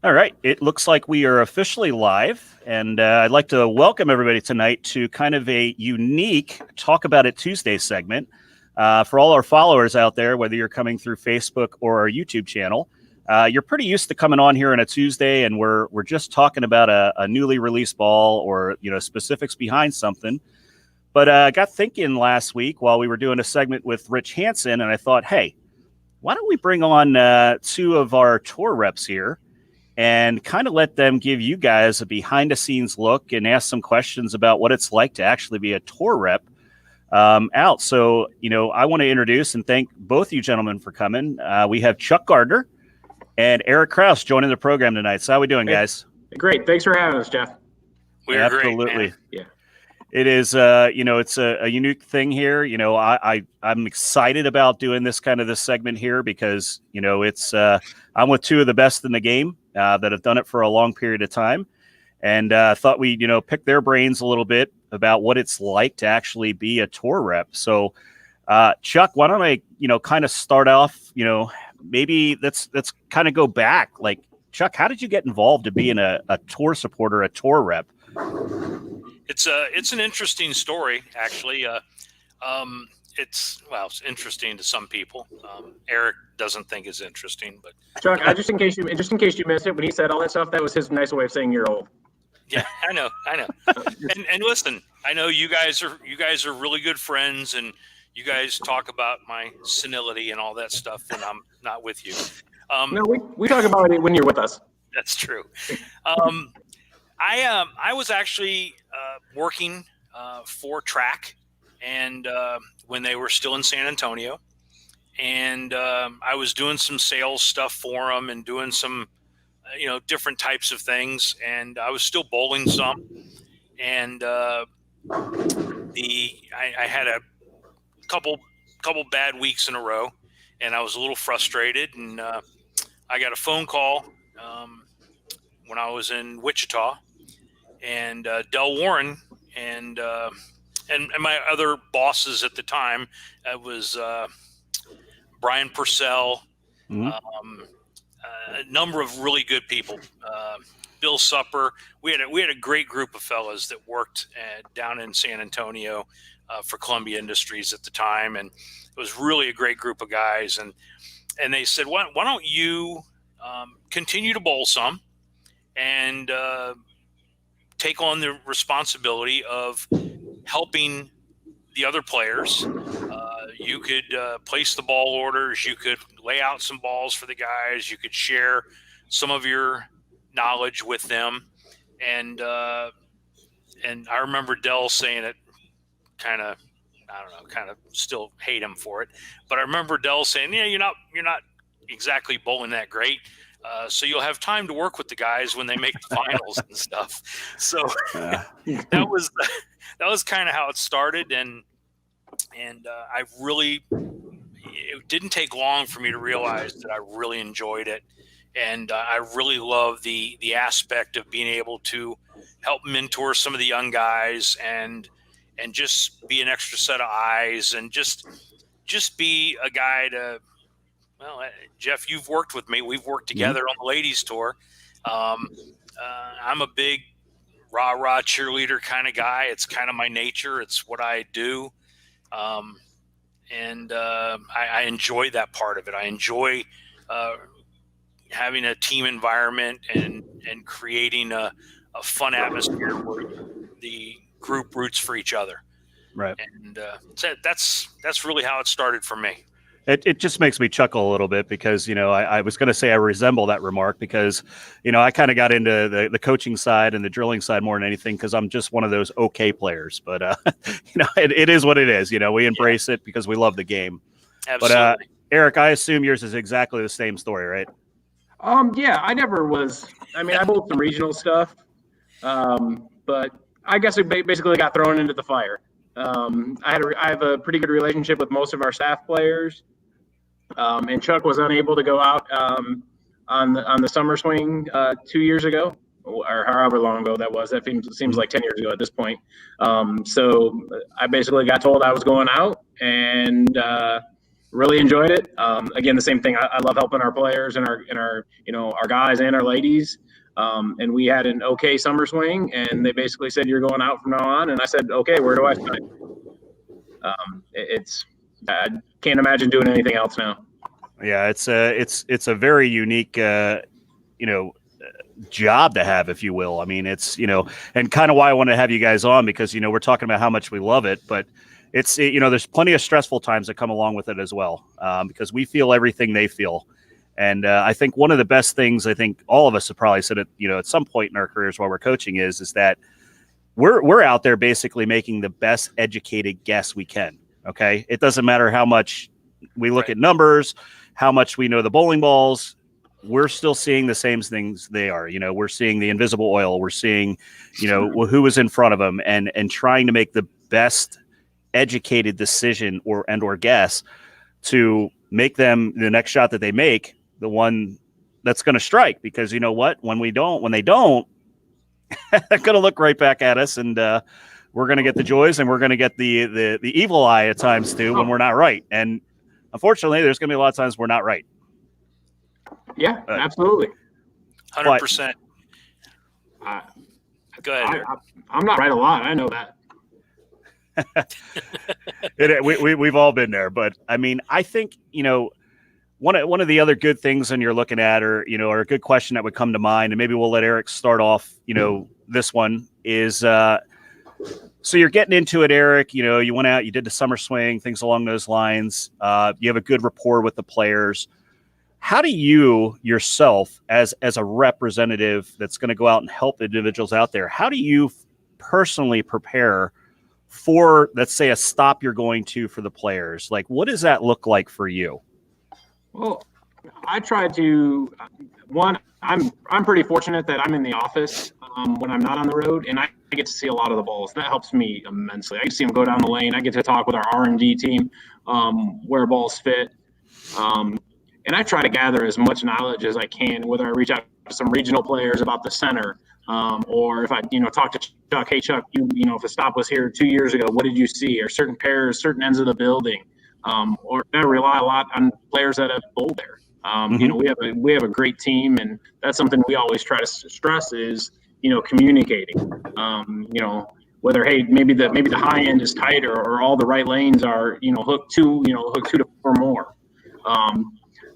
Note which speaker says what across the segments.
Speaker 1: All right. It looks like we are officially live, and I'd like to welcome everybody tonight to kind of a unique Talk About It Tuesday segment. For all our followers out there, whether you're coming through Facebook or our YouTube channel, you're pretty used to coming on here on a Tuesday, and we're just talking about a newly released ball or specifics behind something. But I got thinking last week while we were doing a segment with Rich Hansen, and I thought, hey, why don't we bring on two of our tour reps here and kind of let them give you guys a behind-the-scenes look and ask some questions about what it's like to actually be a tour rep out. So, I want to introduce and thank both you gentlemen for coming. We have Chuck Gardner and Eric Krauss joining the program tonight. So how are we doing, guys?
Speaker 2: Great. Thanks for having us, Jeff.
Speaker 3: We're
Speaker 1: Absolutely.
Speaker 3: Great,
Speaker 2: yeah.
Speaker 1: It is, it's a unique thing here. I'm excited about doing this segment here because, it's I'm with two of the best in the game that have done it for a long period of time. And thought we'd, pick their brains a little bit about what it's like to actually be a tour rep. So, Chuck, why don't I, kind of start off, maybe let's kind of go back. Like, Chuck, how did you get involved in being a tour supporter, a tour rep?
Speaker 3: It's an interesting story, actually. It's interesting to some people. Eric doesn't think it's interesting, but
Speaker 2: Chuck, just in case you missed it, when he said all that stuff, that was his nice way of saying you're old.
Speaker 3: Yeah, I know. and listen, I know you guys are really good friends, and you guys talk about my senility and all that stuff when I'm not with you.
Speaker 2: No, we talk about it when you're with us.
Speaker 3: That's true. I was actually working for Track, and when they were still in San Antonio, and I was doing some sales stuff for them and doing some, different types of things, and I was still bowling some, and I had a couple bad weeks in a row, and I was a little frustrated, and I got a phone call when I was in Wichita. And Del Warren and my other bosses at the time, it was Brian Purcell, a number of really good people, Bill Supper. We had a great group of fellas that worked down in San Antonio for Columbia Industries at the time, and it was really a great group of guys. And they said, why don't you continue to bowl some and take on the responsibility of helping the other players. You could place the ball orders. You could lay out some balls for the guys. You could share some of your knowledge with them. And I remember Dell saying it kind of still hate him for it. But I remember Dell saying, yeah, you're not exactly bowling that great. So you'll have time to work with the guys when they make the finals and stuff. So that was kind of how it started. And it didn't take long for me to realize that I really enjoyed it. And I really love the aspect of being able to help mentor some of the young guys and just be an extra set of eyes and just be a guy to, well, Jeff, you've worked with me. We've worked together on the ladies tour. I'm a big rah-rah cheerleader kind of guy. It's kind of my nature. It's what I do. And I enjoy that part of it. I enjoy having a team environment and creating a fun atmosphere where the group roots for each other.
Speaker 1: Right.
Speaker 3: And that's really how it started for me.
Speaker 1: It just makes me chuckle a little bit because, I was going to say I resemble that remark because, I kind of got into the coaching side and the drilling side more than anything because I'm just one of those okay players. But, it is what it is. We embrace it because we love the game.
Speaker 3: Absolutely.
Speaker 1: But, Eric, I assume yours is exactly the same story, right?
Speaker 2: Yeah, I never was. I mean, I bowled some regional stuff, but I guess it basically got thrown into the fire. I have a pretty good relationship with most of our staff players. And Chuck was unable to go out on the summer swing 2 years ago, or however long ago that was. That seems like 10 years ago at this point. So I basically got told I was going out, and really enjoyed it. Again, the same thing. I love helping our players and our our guys and our ladies. And we had an okay summer swing, and they basically said you're going out from now on. And I said, okay, where do I sign? I can't imagine doing anything else now.
Speaker 1: Yeah, it's a very unique job to have, if you will. I mean, it's and kind of why I want to have you guys on, because we're talking about how much we love it, but it's there's plenty of stressful times that come along with it as well, because we feel everything they feel. And I think one of the best things, I think all of us have probably said it, at some point in our careers while we're coaching, is that we're out there basically making the best educated guess we can. Okay, it doesn't matter how much we look at numbers, how much we know the bowling balls. We're still seeing the same things they are. We're seeing the invisible oil. We're seeing, who was in front of them, and trying to make the best educated decision or guess to make them the next shot that they make the one that's going to strike. Because you know what, when they don't, they're going to look right back at us, and we're going to get the joys, and we're going to get the evil eye at times too when we're not right. And unfortunately, there's going to be a lot of times we're not right.
Speaker 2: Yeah, absolutely.
Speaker 3: 100%. Go ahead.
Speaker 2: I'm not right a lot. I know that.
Speaker 1: We've all been there, but I mean, I think one of the other good things when you're looking at, or a good question that would come to mind, and maybe we'll let Eric start off. This one is so you're getting into it, Eric. You went out, you did the summer swing, things along those lines. You have a good rapport with the players. How do you yourself, as a representative that's going to go out and help individuals out there, how do you personally prepare for, let's say, a stop you're going to for the players? Like, what does that look like for you?
Speaker 2: Well, I try to, I'm pretty fortunate that I'm in the office when I'm not on the road, and I get to see a lot of the balls. That helps me immensely. I get to see them go down the lane. I get to talk with our R&D team where balls fit. And I try to gather as much knowledge as I can, whether I reach out to some regional players about the center, or if I, talk to Chuck, hey, Chuck, if a stop was here 2 years ago, what did you see? Or certain pairs, certain ends of the building, or I rely a lot on players that have bowled there. We have a great team, and that's something we always try to stress is, communicating. Whether, hey, maybe the high end is tighter, or all the right lanes are, hook two to four more.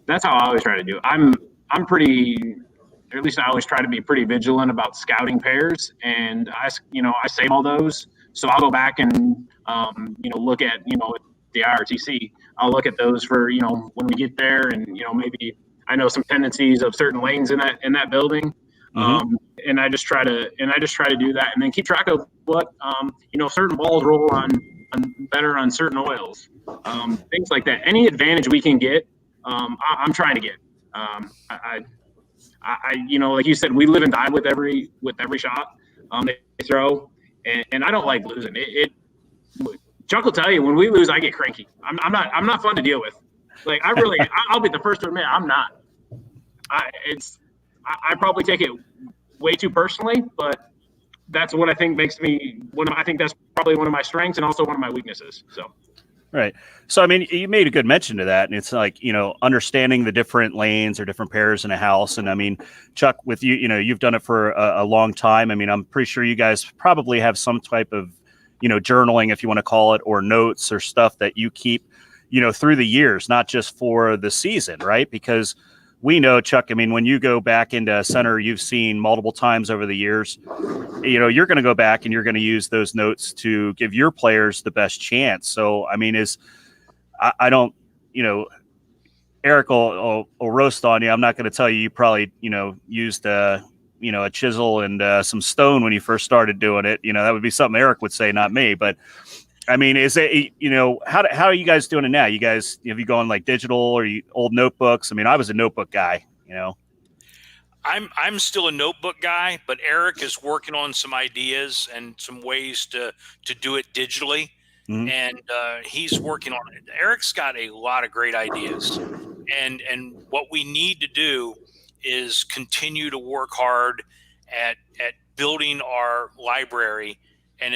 Speaker 2: That's how I always try to do. I'm pretty, or at least I always try to be pretty vigilant about scouting pairs, and I save all those. So I'll go back and look at the IRTC. I'll look at those for when we get there, and maybe I know some tendencies of certain lanes in that building, and I just try to do that, and then keep track of what certain balls roll on better on certain oils, things like that. Any advantage we can get. I'm trying to get. I like you said, we live and die with every shot they throw, and I don't like losing. Chuck will tell you, when we lose, I get cranky. I'm not fun to deal with. Like, I'll be the first to admit I'm not. I probably take it way too personally, but that's what I think makes me I think that's probably one of my strengths and also one of my weaknesses. So.
Speaker 1: Right. So, I mean, you made a good mention to that. And it's like, understanding the different lanes or different pairs in a house. And I mean, Chuck, with you, you've done it for a long time. I mean, I'm pretty sure you guys probably have some type of, journaling, if you want to call it, or notes or stuff that you keep, through the years, not just for the season. Right. Because we know, Chuck, I mean, when you go back into center, you've seen multiple times over the years, you're going to go back and you're going to use those notes to give your players the best chance. So, I mean, I don't, Eric will roast on you. I'm not going to tell you probably, used, a chisel and some stone when you first started doing it. That would be something Eric would say, not me. But I mean, is it, how are you guys doing it now? You guys, have you gone like digital or old notebooks? I mean, I was a notebook guy,
Speaker 3: I'm still a notebook guy, but Eric is working on some ideas and some ways to do it digitally. Mm-hmm. And he's working on it. Eric's got a lot of great ideas, and what we need to do is continue to work hard at building our library and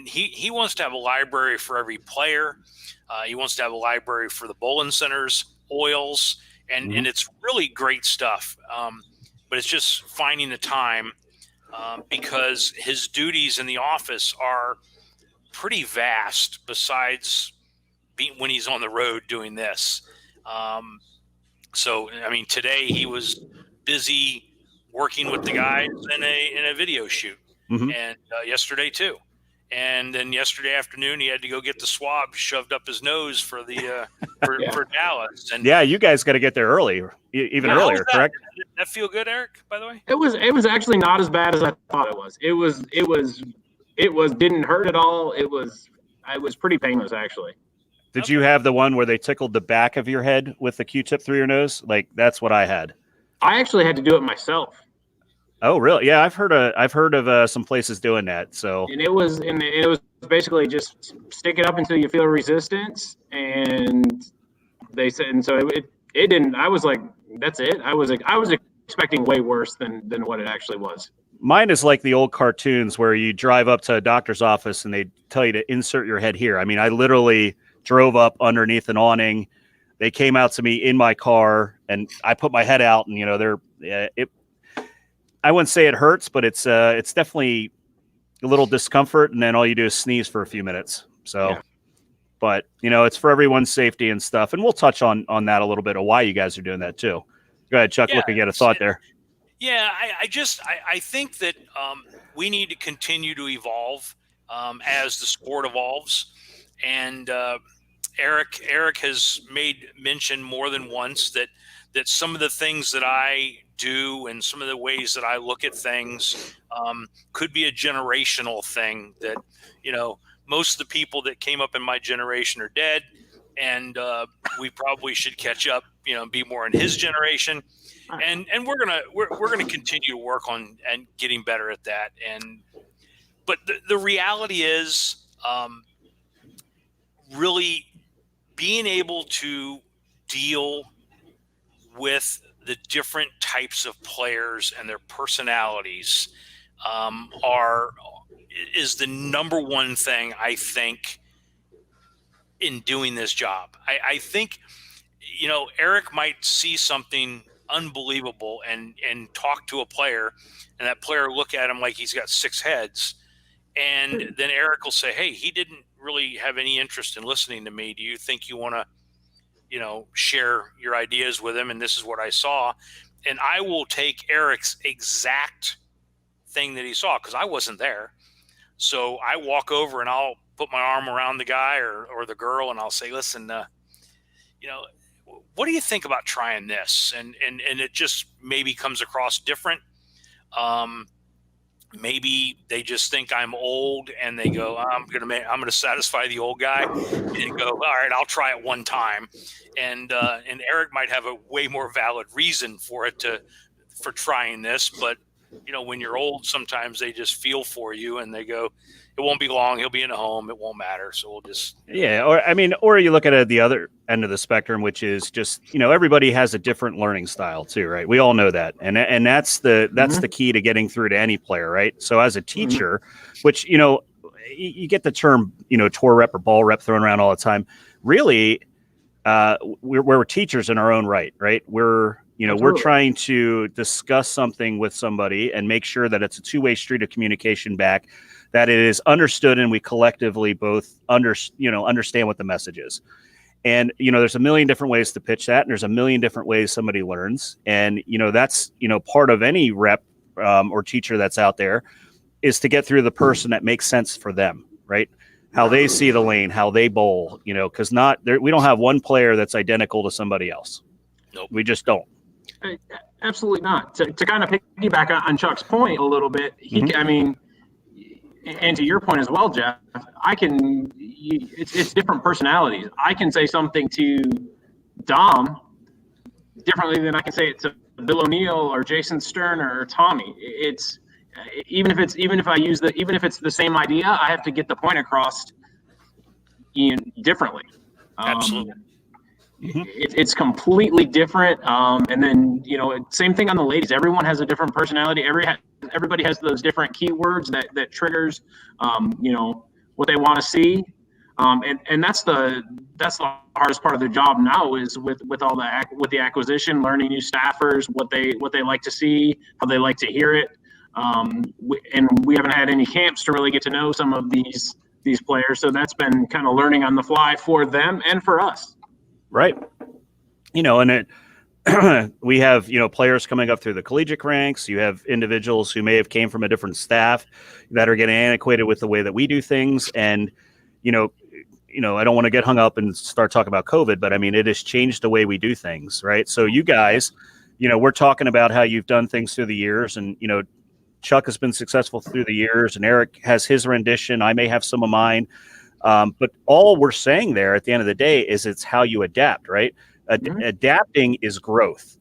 Speaker 3: he wants to have a library for every player. He wants to have a library for the bowling centers, oils, and it's really great stuff. But it's just finding the time because his duties in the office are pretty vast besides when he's on the road doing this. So, I mean, today he was busy working with the guys in a video shoot, and yesterday too. And then yesterday afternoon, he had to go get the swab shoved up his nose for the for Dallas. And
Speaker 1: yeah, you guys got to get there early, even earlier, correct?
Speaker 3: Did that feel good, Eric? By the way,
Speaker 2: it was actually not as bad as I thought it was. It was didn't hurt at all. It was pretty painless actually.
Speaker 1: Did you have the one where they tickled the back of your head with the Q-tip through your nose? Like that's what I had.
Speaker 2: I actually had to do it myself.
Speaker 1: Oh, really? Yeah, I've heard of some places doing that. So,
Speaker 2: and it was basically just stick it up until you feel resistance, and they said, and so it didn't. I was like, that's it. I was expecting way worse than what it actually was.
Speaker 1: Mine is like the old cartoons where you drive up to a doctor's office and they tell you to insert your head here. I mean, I literally drove up underneath an awning. They came out to me in my car, and I put my head out, and I wouldn't say it hurts, but it's definitely a little discomfort, and then all you do is sneeze for a few minutes. So, yeah. But it's for everyone's safety and stuff, and we'll touch on that a little bit of why you guys are doing that too. Go ahead, Chuck. Looking at a thought there.
Speaker 3: Yeah, I think that we need to continue to evolve as the sport evolves, and Eric has made mention more than once that some of the things that I do and some of the ways that I look at things could be a generational thing that, most of the people that came up in my generation are dead, and we probably should catch up, be more in his generation. And we're gonna continue to work on and getting better at that. But the reality is really being able to deal with the different types of players and their personalities is the number one thing I think in doing this job. I think, Eric might see something unbelievable and talk to a player, and that player look at him like he's got 6 heads. And then Eric will say, hey, he didn't really have any interest in listening to me. Do you think you want to, share your ideas with him? And this is what I saw. And I will take Eric's exact thing that he saw, because I wasn't there. So I walk over and I'll put my arm around the guy or the girl, and I'll say, listen, what do you think about trying this? And it just maybe comes across different. Maybe they just think I'm old and they go, I'm gonna satisfy the old guy, and go, all right, I'll try it one time. And Eric might have a way more valid reason for trying this, but when you're old, sometimes they just feel for you and they go, it won't be long. He'll be in a home. It won't matter. So we'll just. Yeah.
Speaker 1: Or you look at it at the other end of the spectrum, which is just, everybody has a different learning style too, right? We all know that. And that's the key to getting through to any player, right? So as a teacher, which, you get the term, tour rep or ball rep thrown around all the time. Really, we're teachers in our own right? We're trying to discuss something with somebody and make sure that it's a two-way street of communication back, that it is understood and we collectively both understand what the message is. And, there's a million different ways to pitch that, and there's a million different ways somebody learns. And, that's, part of any rep or teacher that's out there is to get through the person that makes sense for them, right? How they see the lane, how they bowl, because we don't have one player that's identical to somebody else.
Speaker 3: Nope.
Speaker 1: We just don't.
Speaker 2: Absolutely not. To kind of piggyback on Chuck's point a little bit, and to your point as well, Jeff, it's different personalities. I can say something to Dom differently than I can say it to Bill O'Neill or Jason Stern or Tommy. It's even if it's the same idea, I have to get the point across differently.
Speaker 3: Absolutely.
Speaker 2: It's completely different. And then, same thing on the ladies. Everyone has a different personality. everybody has those different keywords that triggers, what they want to see. And that's the hardest part of the job now is with the acquisition, learning new staffers, what they like to see, how they like to hear it. And we haven't had any camps to really get to know some of these players, so that's been kind of learning on the fly for them and for us.
Speaker 1: Right. And it we have players coming up through the collegiate ranks. You have individuals who may have came from a different staff that are getting antiquated with the way that we do things, and I don't want to get hung up and start talking about COVID, but I mean, it has changed the way we do things, right? So you guys, we're talking about how you've done things through the years, and, Chuck has been successful through the years, and Eric has his rendition. I may have some of mine. But all we're saying there at the end of the day is it's how you adapt, right? Adapting is growth.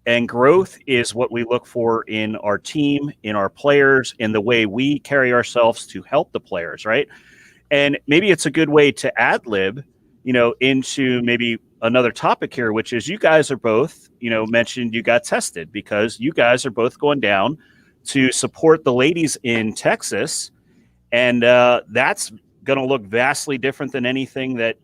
Speaker 1: And growth is what we look for in our team, in our players, in the way we carry ourselves to help the players, right? And maybe it's a good way to ad-lib, into maybe another topic here, which is you guys are both, mentioned you got tested because you guys are both going down to support the ladies in Texas. And that's going to look vastly different than anything that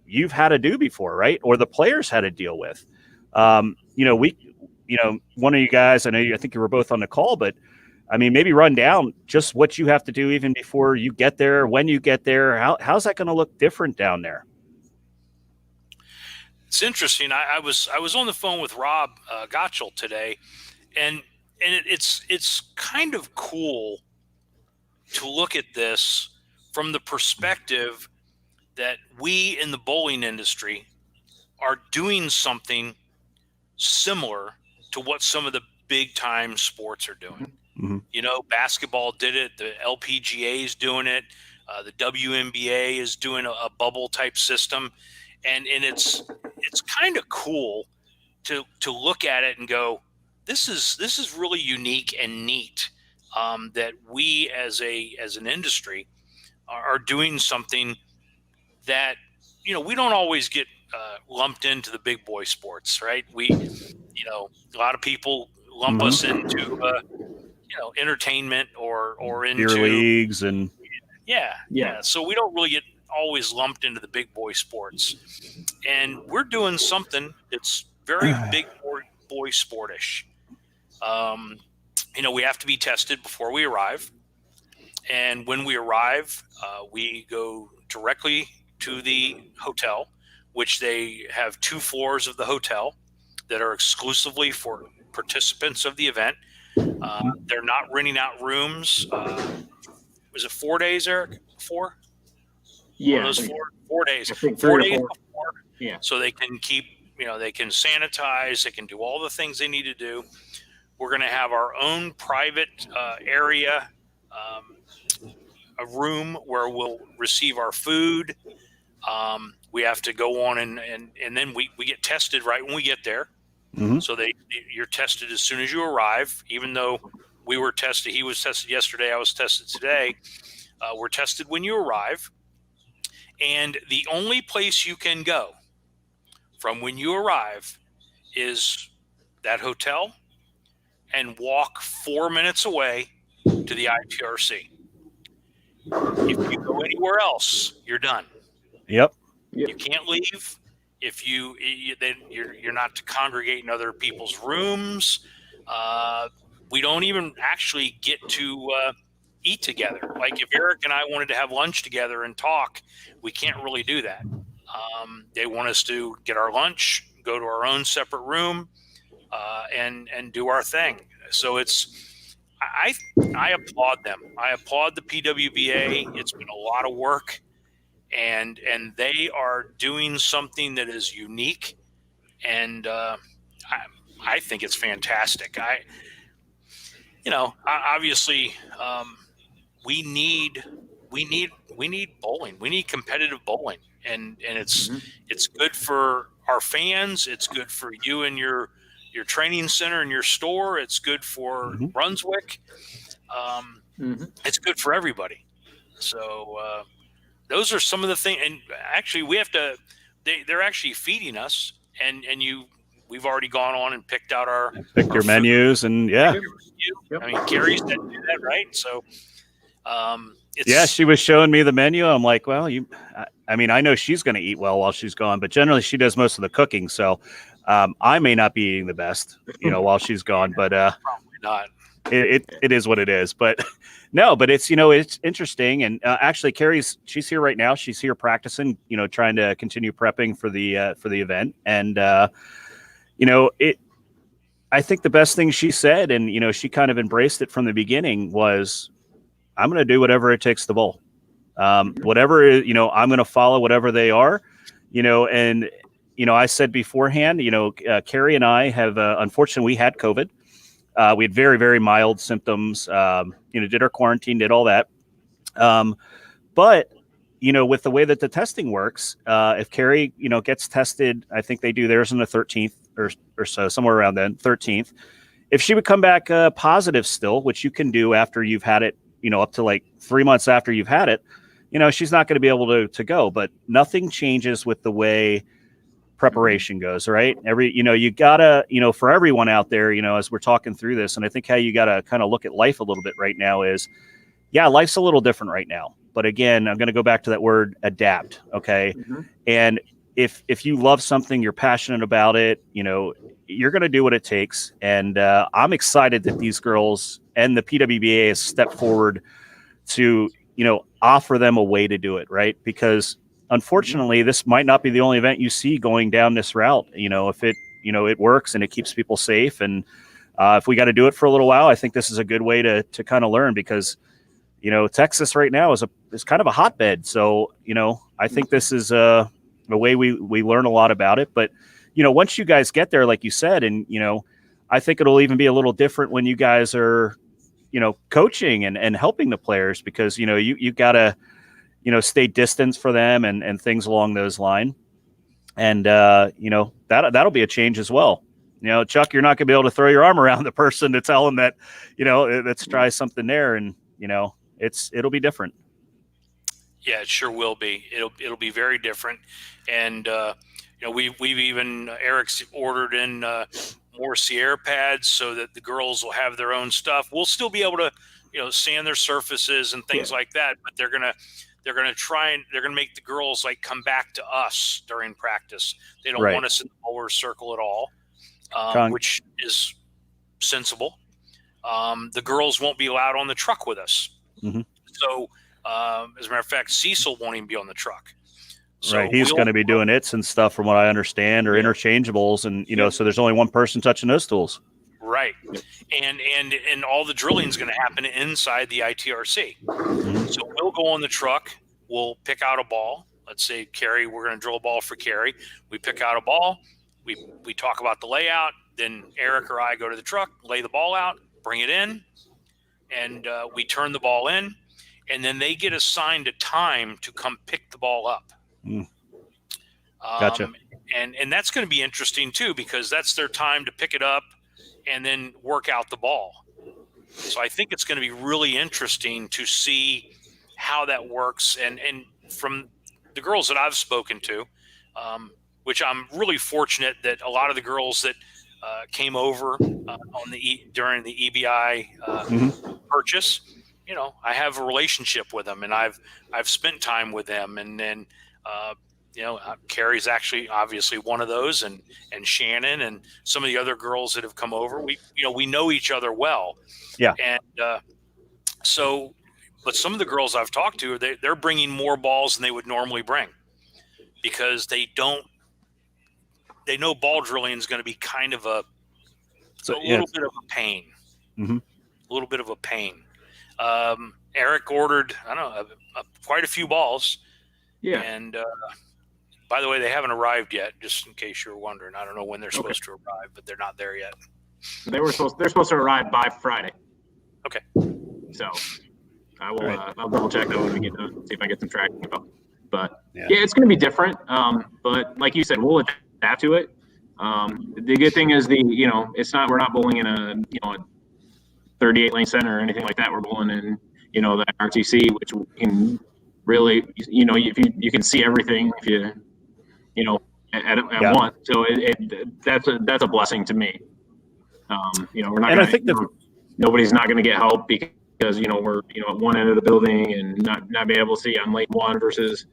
Speaker 1: you've had to do before, right? Or the players had to deal with. One of you guys, I think you were both on the call, but I mean, maybe run down just what you have to do even before you get there, when you get there. How's that going to look different down there?
Speaker 3: It's interesting. I was on the phone with Rob Gottschall today, and it's kind of cool to look at this from the perspective that we in the bowling industry are doing something similar to what some of the big time sports are doing. Mm-hmm. Basketball did it. The LPGA is doing it. The WNBA is doing a bubble type system. And it's kind of cool to look at it and go, this is really unique and neat, that we as an industry are doing something that we don't always get lumped into the big boy sports, right? A lot of people lump us into entertainment or into
Speaker 1: beer leagues and
Speaker 3: yeah. So we don't really get always lumped into the big boy sports, and we're doing something that's very big boy sportish. We have to be tested before we arrive. And when we arrive, we go directly to the hotel, which they have 2 floors of the hotel that are exclusively for participants of the event. They're not renting out rooms. Was it 4 days, Eric? 4?
Speaker 2: Yeah.
Speaker 3: 4 days.
Speaker 2: 4
Speaker 3: days
Speaker 2: before.
Speaker 3: Before.
Speaker 2: Yeah.
Speaker 3: So they can keep, they can sanitize, they can do all the things they need to do. We're going to have our own private area, a room where we'll receive our food. We have to go on and then we get tested right when we get there. Mm-hmm. So you're tested as soon as you arrive, even though we were tested. He was tested yesterday. I was tested today. We're tested when you arrive. And the only place you can go from when you arrive is that hotel and walk 4 minutes away to the ITRC. If you go anywhere else, you're done.
Speaker 1: Yep.
Speaker 3: You can't leave. If then you're not to congregate in other people's rooms. We don't even actually get to eat together. Like if Eric and I wanted to have lunch together and talk, we can't really do that. They want us to get our lunch, go to our own separate room, and do our thing. So I applaud them. I applaud the PWBA. It's been a lot of work, and they are doing something that is unique, and I think it's fantastic. Obviously, we need bowling. We need competitive bowling, and it's good for our fans. It's good for you and your training center and your store. It's good for Brunswick. It's good for everybody. So those are some of the things. And actually, we have to. They're actually feeding us, and we've already gone on and picked out our
Speaker 1: your menus, and yeah.
Speaker 2: Yep.
Speaker 3: I mean, Carrie said to do that, right? So,
Speaker 1: yeah, she was showing me the menu. I'm like, well, I mean, I know she's going to eat well while she's gone, but generally she does most of the cooking. So I may not be eating the best, while she's gone, but
Speaker 3: probably not.
Speaker 1: It is what it is. But no, but it's, it's interesting. And actually she's here right now. She's here practicing, trying to continue prepping for the event. And, I think the best thing she said, and, she kind of embraced it from the beginning, was, I'm going to do whatever it takes to bowl. Whatever, I'm going to follow whatever they are, and, I said beforehand, Carrie and I have, unfortunately, we had COVID. We had very, very mild symptoms, did our quarantine, did all that. But, with the way that the testing works, if Carrie, gets tested, I think they do theirs on the 13th or so, somewhere around then, 13th. If she would come back positive still, which you can do after you've had it, up to like 3 months after you've had it, she's not going to be able to go. But nothing changes with the way preparation goes, right? You gotta, for everyone out there, as we're talking through this, and I think how you gotta kind of look at life a little bit right now is, yeah, life's a little different right now. But again, I'm going to go back to that word, adapt. Okay. Mm-hmm. And if you love something, you're passionate about it, you're going to do what it takes. And I'm excited that these girls and the PWBA has stepped forward to, offer them a way to do it, right? Because unfortunately, this might not be the only event you see going down this route. If it, it works and it keeps people safe. And if we got to do it for a little while, I think this is a good way to kind of learn, because, Texas right now is kind of a hotbed. So, I think this is a way we learn a lot about it. But, once you guys get there, like you said, and, I think it'll even be a little different when you guys are, coaching and helping the players, because, you got to, stay distance for them and things along those lines. And, that'll be a change as well. Chuck, you're not gonna be able to throw your arm around the person to tell them that, let's try something there. And, it'll be different.
Speaker 3: Yeah, it sure will be. It'll be very different. And, we've even, Eric's ordered in more Sierra pads so that the girls will have their own stuff. We'll still be able to, sand their surfaces and things like that, but they're going to make the girls like come back to us during practice. They don't want us in the bowler circle at all, which is sensible. The girls won't be allowed on the truck with us. Mm-hmm. So, as a matter of fact, Cecil won't even be on the truck. So
Speaker 1: he's going to be doing its and stuff, from what I understand, or interchangeables, and so there's only one person touching those tools.
Speaker 3: Right, and all the drilling is going to happen inside the ITRC. Mm-hmm. So we'll go on the truck. We'll pick out a ball. Let's say Carrie, we're going to drill a ball for Carrie. We pick out a ball. We talk about the layout. Then Eric or I go to the truck, lay the ball out, bring it in, and we turn the ball in, and then they get assigned a time to come pick the ball up.
Speaker 1: Gotcha.
Speaker 3: And that's going to be interesting too, because that's their time to pick it up and then work out the ball. So I think it's going to be really interesting to see how that works. And from the girls that I've spoken to, which I'm really fortunate that a lot of the girls that came over during the EBI purchase, I have a relationship with them, and I've spent time with them, and then Carrie's actually obviously one of those, and Shannon and some of the other girls that have come over. We know each other well. Yeah. And but some of the girls I've talked to, they're bringing more balls than they would normally bring, because they know ball drilling is going to be kind of a little bit of a pain. Mm-hmm. A little bit of a pain. Eric ordered, quite a few balls. Yeah. And by the way, they haven't arrived yet, just in case you're wondering. I don't know when they're supposed to arrive, but they're not there yet.
Speaker 2: They're supposed to arrive by Friday.
Speaker 3: Okay.
Speaker 2: So I will I'll double check that when we get done, see if I get some tracking about. But yeah, it's going to be different. But like you said, we'll adapt to it. The good thing is we're not bowling in a 38 lane center or anything like that. We're bowling in the RTC, which can really you can see everything if you at once. So that's a blessing to me. We're not.
Speaker 1: And I think
Speaker 2: nobody's not going to get help because we're at one end of the building and not being able to see on lane 1 versus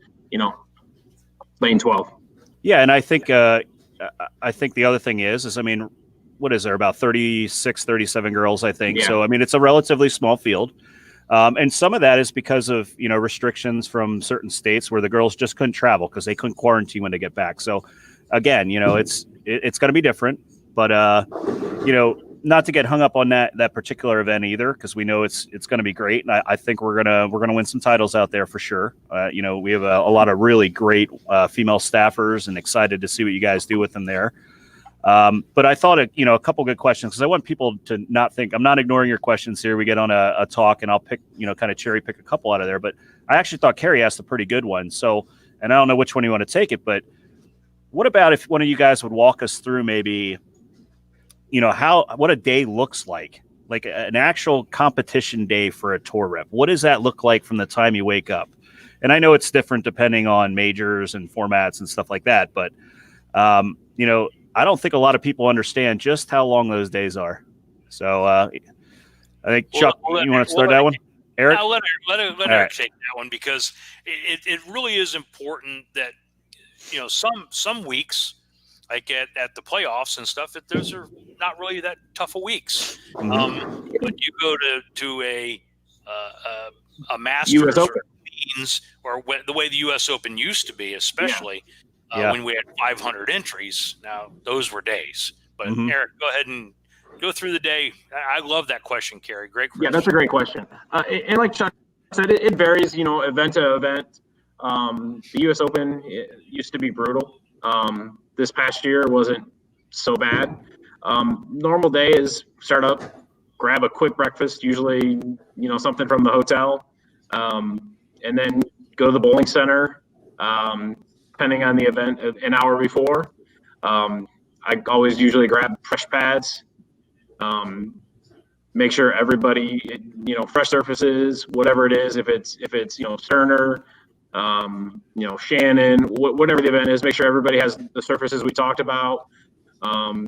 Speaker 2: lane 12.
Speaker 1: Yeah, and I think the other thing is I mean, what is there, about 36, 37 girls, I think.
Speaker 2: Yeah.
Speaker 1: So I mean, it's a relatively small field. And some of that is because of restrictions from certain states where the girls just couldn't travel because they couldn't quarantine when they get back. So again, it's going to be different, but not to get hung up on that particular event either, because we know it's going to be great, and I think we're gonna win some titles out there for sure. We have a lot of really great female staffers, and excited to see what you guys do with them there. But I thought a couple good questions, because I want people to not think I'm not ignoring your questions here. We get on a talk, and I'll pick kind of cherry pick a couple out of there. But I actually thought Carrie asked a pretty good one. So, and I don't know which one you want to take it, but what about if one of you guys would walk us through maybe what a day looks like an actual competition day for a tour rep? What does that look like from the time you wake up? And I know it's different depending on majors and formats and stuff like that, but I don't think a lot of people understand just how long those days are. So I think Chuck, you want to start that one? Eric?
Speaker 3: I'll let Eric take that one, because it really is important that some weeks, like at the playoffs and stuff, that those are not really that tough of weeks.
Speaker 1: Mm-hmm.
Speaker 3: But you go to a Masters
Speaker 2: US Open.
Speaker 3: or the way the U.S. Open used to be, especially when we had 500 entries. Now those were days. But Eric, go ahead and go through the day. I love that question, Carrie. Great question.
Speaker 2: Yeah, that's a great question. And like Chuck said, it varies, event to event. The U.S. Open used to be brutal. This past year wasn't so bad. Normal day is start up, grab a quick breakfast, usually, something from the hotel, and then go to the bowling center, depending on the event, an hour before. I always usually grab fresh pads, make sure everybody, fresh surfaces, whatever it is, if it's Sterner, Shannon, whatever the event is, make sure everybody has the surfaces we talked about.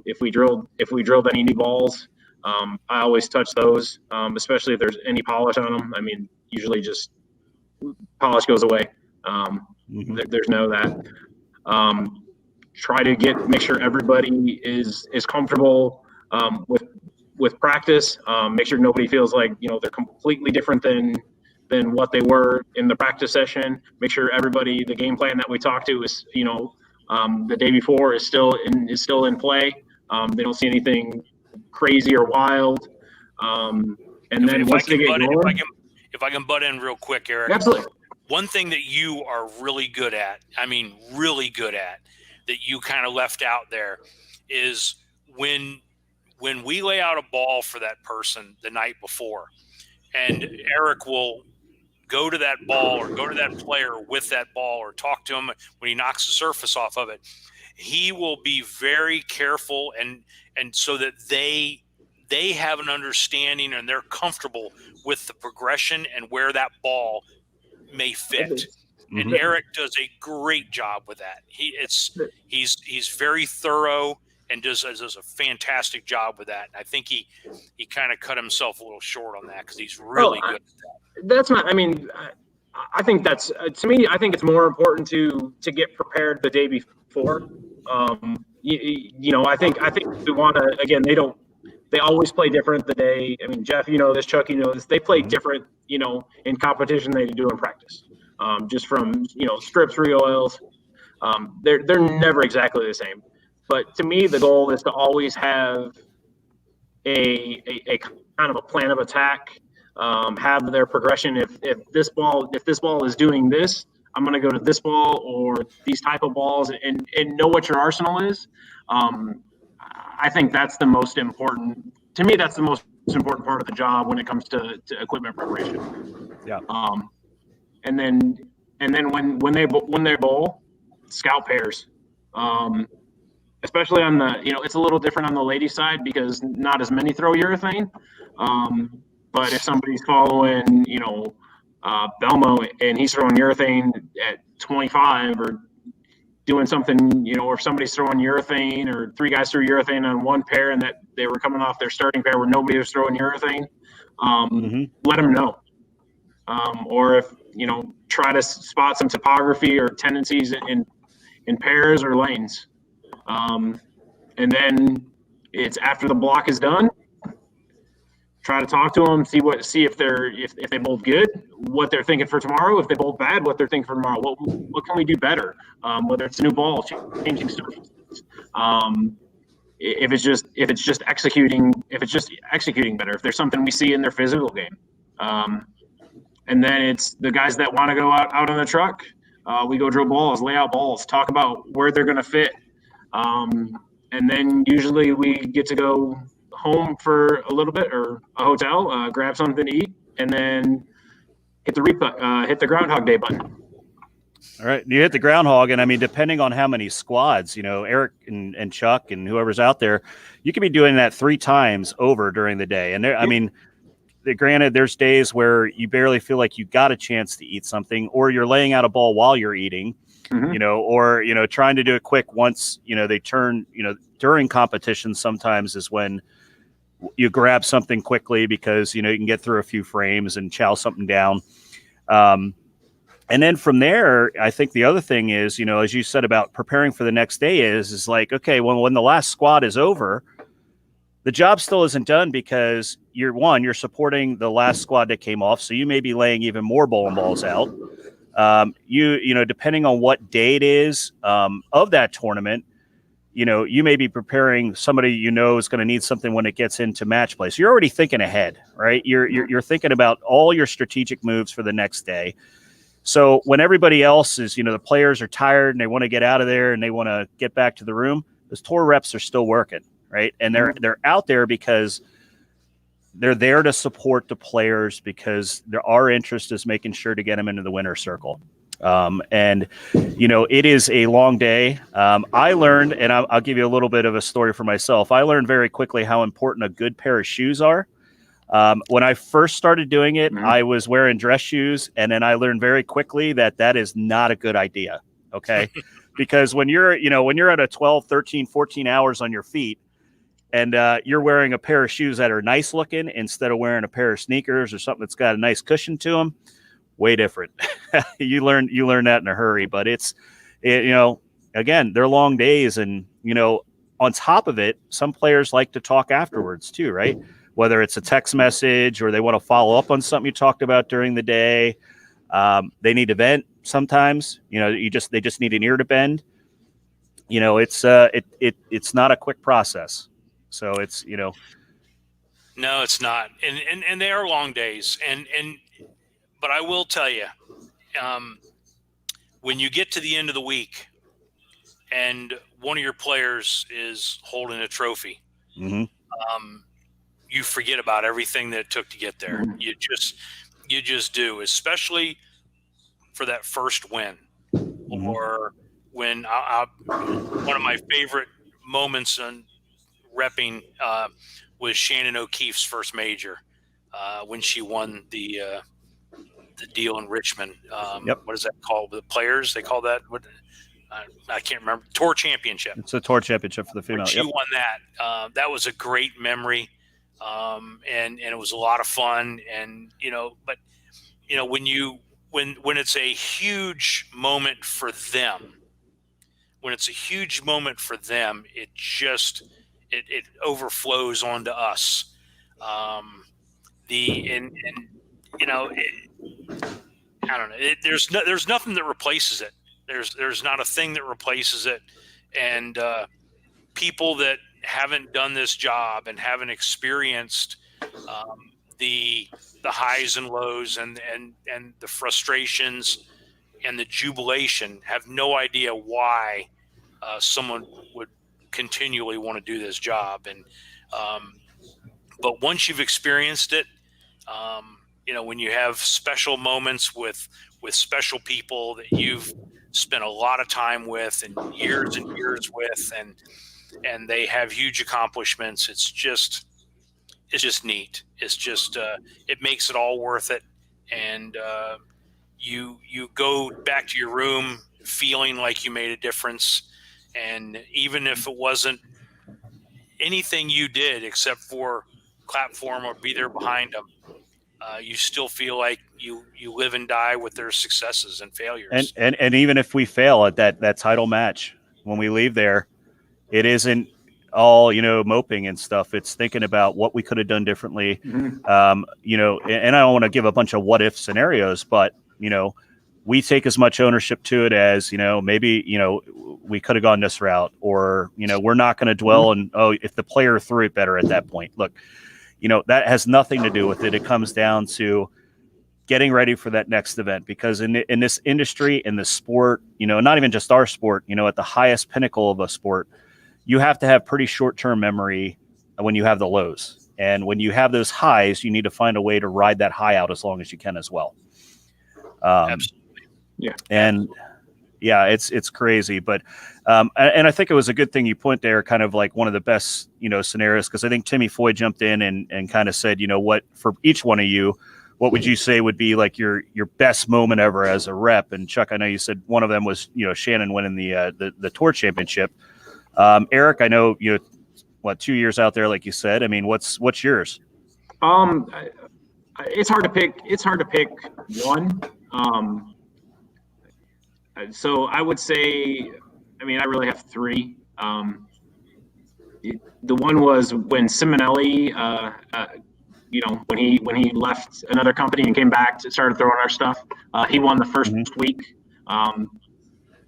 Speaker 2: If we drilled any new balls, I always touch those, especially if there's any polish on them. I mean, usually just polish goes away. There's no that. Try to make sure everybody is comfortable with practice. Make sure nobody feels like they're completely different than what they were in the practice session. Make sure everybody, the game plan that we talked to is, the day before is still in play. They don't see anything crazy or wild. And then once they get going,
Speaker 3: if I can butt in real quick, Eric.
Speaker 2: Absolutely.
Speaker 3: One thing that you are really good at, that you kind of left out there, is when we lay out a ball for that person the night before, and Eric will go to that ball or go to that player with that ball or talk to him when he knocks the surface off of it, he will be very careful and so that they have an understanding and they're comfortable with the progression and where that ball may fit. And Eric does a great job with that. He's very thorough and does a fantastic job with that. And I think he kind of cut himself a little short on that, because he's really good at that.
Speaker 2: That's not. I mean, I think that's to me. I think it's more important to get prepared the day before. I think we want to. Again, they always play different the day. I mean, Jeff, this, Chuck, this. They play different, in competition than they do in practice. Just from strips, re-oils. They're never exactly the same. But to me, the goal is to always have a kind of a plan of attack. Have their progression. If this ball is doing this, I'm going to go to this ball or these type of balls, and know what your arsenal is. I think that's the most important. To me, that's the most important part of the job when it comes to equipment preparation.
Speaker 1: Yeah.
Speaker 2: And then when they bowl, scout pairs. Especially on the, it's a little different on the lady side because not as many throw urethane. But if somebody's following, Belmo and he's throwing urethane at 25 or doing something, or if somebody's throwing urethane or three guys threw urethane on one pair and that they were coming off their starting pair where nobody was throwing urethane, let them know. Or if, try to spot some topography or tendencies in pairs or lanes. And then it's after the block is done, try to talk to them, see if they both good, what they're thinking for tomorrow. If they both bad, what they're thinking for tomorrow. What can we do better? Whether it's a new ball, changing surfaces. If it's just executing better. If there's something we see in their physical game, and then it's the guys that want to go out on the truck. We go drill balls, lay out balls, talk about where they're going to fit, and then usually we get to go home for a little bit or a hotel, grab something to eat, and then hit the Groundhog Day button.
Speaker 1: All right, you hit the groundhog, and I mean, depending on how many squads, Eric and Chuck and whoever's out there, you could be doing that 3 times over during the day. And I mean, granted, there's days where you barely feel like you got a chance to eat something, or you're laying out a ball while you're eating, or trying to do it quick once they turn. During competition, sometimes is when you grab something quickly because you can get through a few frames and chow something down. And then from there, I think the other thing is, as you said about preparing for the next day is like, okay, well, when the last squad is over, the job still isn't done because you're supporting the last squad that came off. So you may be laying even more bowling balls out. Depending on what day it is of that tournament, you may be preparing somebody is going to need something when it gets into match play. So you're already thinking ahead, right? You're thinking about all your strategic moves for the next day. So when everybody else is, the players are tired and they want to get out of there and they want to get back to the room, those tour reps are still working, right? And they're out there because they're there to support the players because our interest is making sure to get them into the winner's circle. It is a long day. I learned, and I'll give you a little bit of a story for myself. I learned very quickly how important a good pair of shoes are. When I first started doing it, I was wearing dress shoes, and then I learned very quickly that is not a good idea. Okay. Because when you're at a 12, 13, 14 hours on your feet and, you're wearing a pair of shoes that are nice looking instead of wearing a pair of sneakers or something that's got a nice cushion to them, way different. You learn that in a hurry, but again, they're long days. And, on top of it, some players like to talk afterwards too, right? Whether it's a text message or they want to follow up on something you talked about during the day. They need to vent sometimes, they just need an ear to bend. It's not a quick process. So it's,
Speaker 3: No, it's not. And they are long days. But I will tell you, when you get to the end of the week and one of your players is holding a trophy, you forget about everything that it took to get there. You just do, especially for that first win. Or when one of my favorite moments on repping was Shannon O'Keefe's first major when she won the deal in Richmond. What is that called? The players, they call that what? I can't remember. Tour championship.
Speaker 1: It's a tour championship for the female.
Speaker 3: When she won that. That was a great memory. And it was a lot of fun. And, but when it's a huge moment for them, it overflows onto us. I don't know. There's nothing that replaces it. There's not a thing that replaces it. And, people that haven't done this job and haven't experienced the highs and lows and the frustrations and the jubilation have no idea why someone would continually want to do this job. And but once you've experienced it, when you have special moments with special people that you've spent a lot of time with and years with, and they have huge accomplishments. It's just neat. It's just, it makes it all worth it. And, you go back to your room feeling like you made a difference. And even if it wasn't anything you did except for clap for them or be there behind them, you still feel like you live and die with their successes and failures.
Speaker 1: And even if we fail at that title match, when we leave there, it isn't all, moping and stuff. It's thinking about what we could have done differently. And I don't want to give a bunch of what if scenarios, but, we take as much ownership to it as, maybe, we could have gone this route, or, we're not going to dwell on, if the player threw it better at that point. Look, that has nothing to do with it. It comes down to getting ready for that next event, because in this industry, in the sport, not even just our sport, at the highest pinnacle of a sport, you have to have pretty short-term memory when you have the lows. And when you have those highs, you need to find a way to ride that high out as long as you can as well.
Speaker 3: Absolutely.
Speaker 2: Yeah.
Speaker 1: And yeah, it's crazy. But, and I think it was a good thing you point there, kind of like one of the best, scenarios, because I think Timmy Foy jumped in and kind of said, what, for each one of you, what would you say would be like your best moment ever as a rep? And Chuck, I know you said one of them was, Shannon winning the tour championship. Eric, I know, 2 years out there, like you said. I mean, what's yours?
Speaker 2: It's hard to pick. It's hard to pick one. So I would say, I really have three. The one was when Simonelli, when he left another company and came back to start throwing our stuff. He won the first week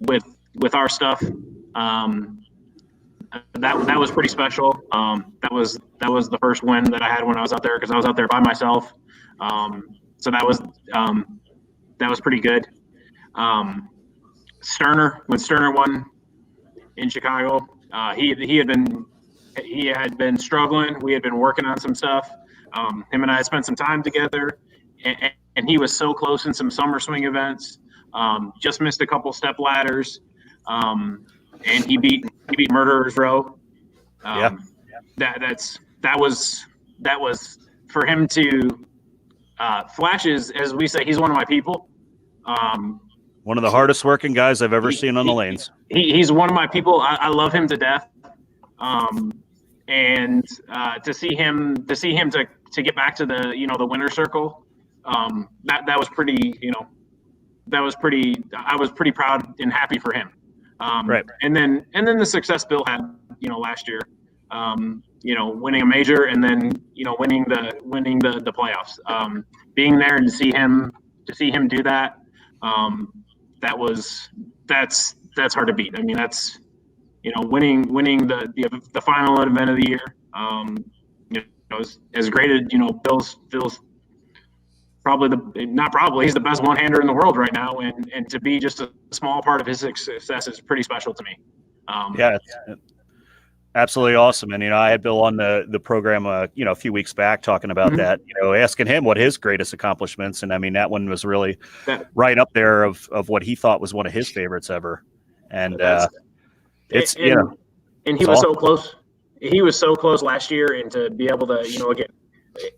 Speaker 2: with our stuff. That was pretty special. That was the first win that I had when I was out there, because I was out there by myself. So that was pretty good. When Sterner won in Chicago, he had been struggling. We had been working on some stuff. Him and I had spent some time together, and he was so close in some summer swing events. Just missed a couple step ladders, and he beat Murderers Row. That was for him to flashes, as we say. He's one of my people.
Speaker 1: One of the hardest working guys I've ever seen on the lanes.
Speaker 2: He's one of my people. I love him to death. And to see him to get back to the winner's circle, that was pretty, I was pretty proud and happy for him.
Speaker 1: Right.
Speaker 2: And then the success Bill had, last year, winning a major, and then, winning the playoffs, being there and to see him do that. That's hard to beat. That's, winning the final event of the year. As great as, Bill's he's the best one-hander in the world right now, and to be just a small part of his success is pretty special to me.
Speaker 1: It's absolutely awesome. And I had Bill on the program a few weeks back talking about that, asking him what his greatest accomplishments, and that one was really right up there of what he thought was one of his favorites ever. And
Speaker 2: and he was so close. He was so close last year, and to be able to, again,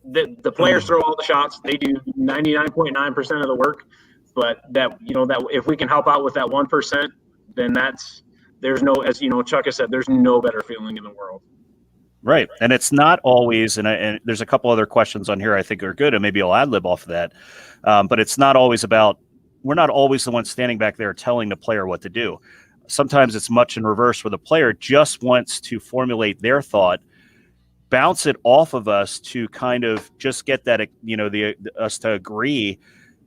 Speaker 2: the players throw all the shots. They do 99.9% of the work, but that if we can help out with that 1%, then there's no, as Chuck has said, there's no better feeling in the world.
Speaker 1: Right. And it's not always, and there's a couple other questions on here I think are good, and maybe I'll ad lib off of that. But it's not always about, we're not always the ones standing back there telling the player what to do. Sometimes it's much in reverse, where the player just wants to formulate their thought, bounce it off of us to kind of just get that, us to agree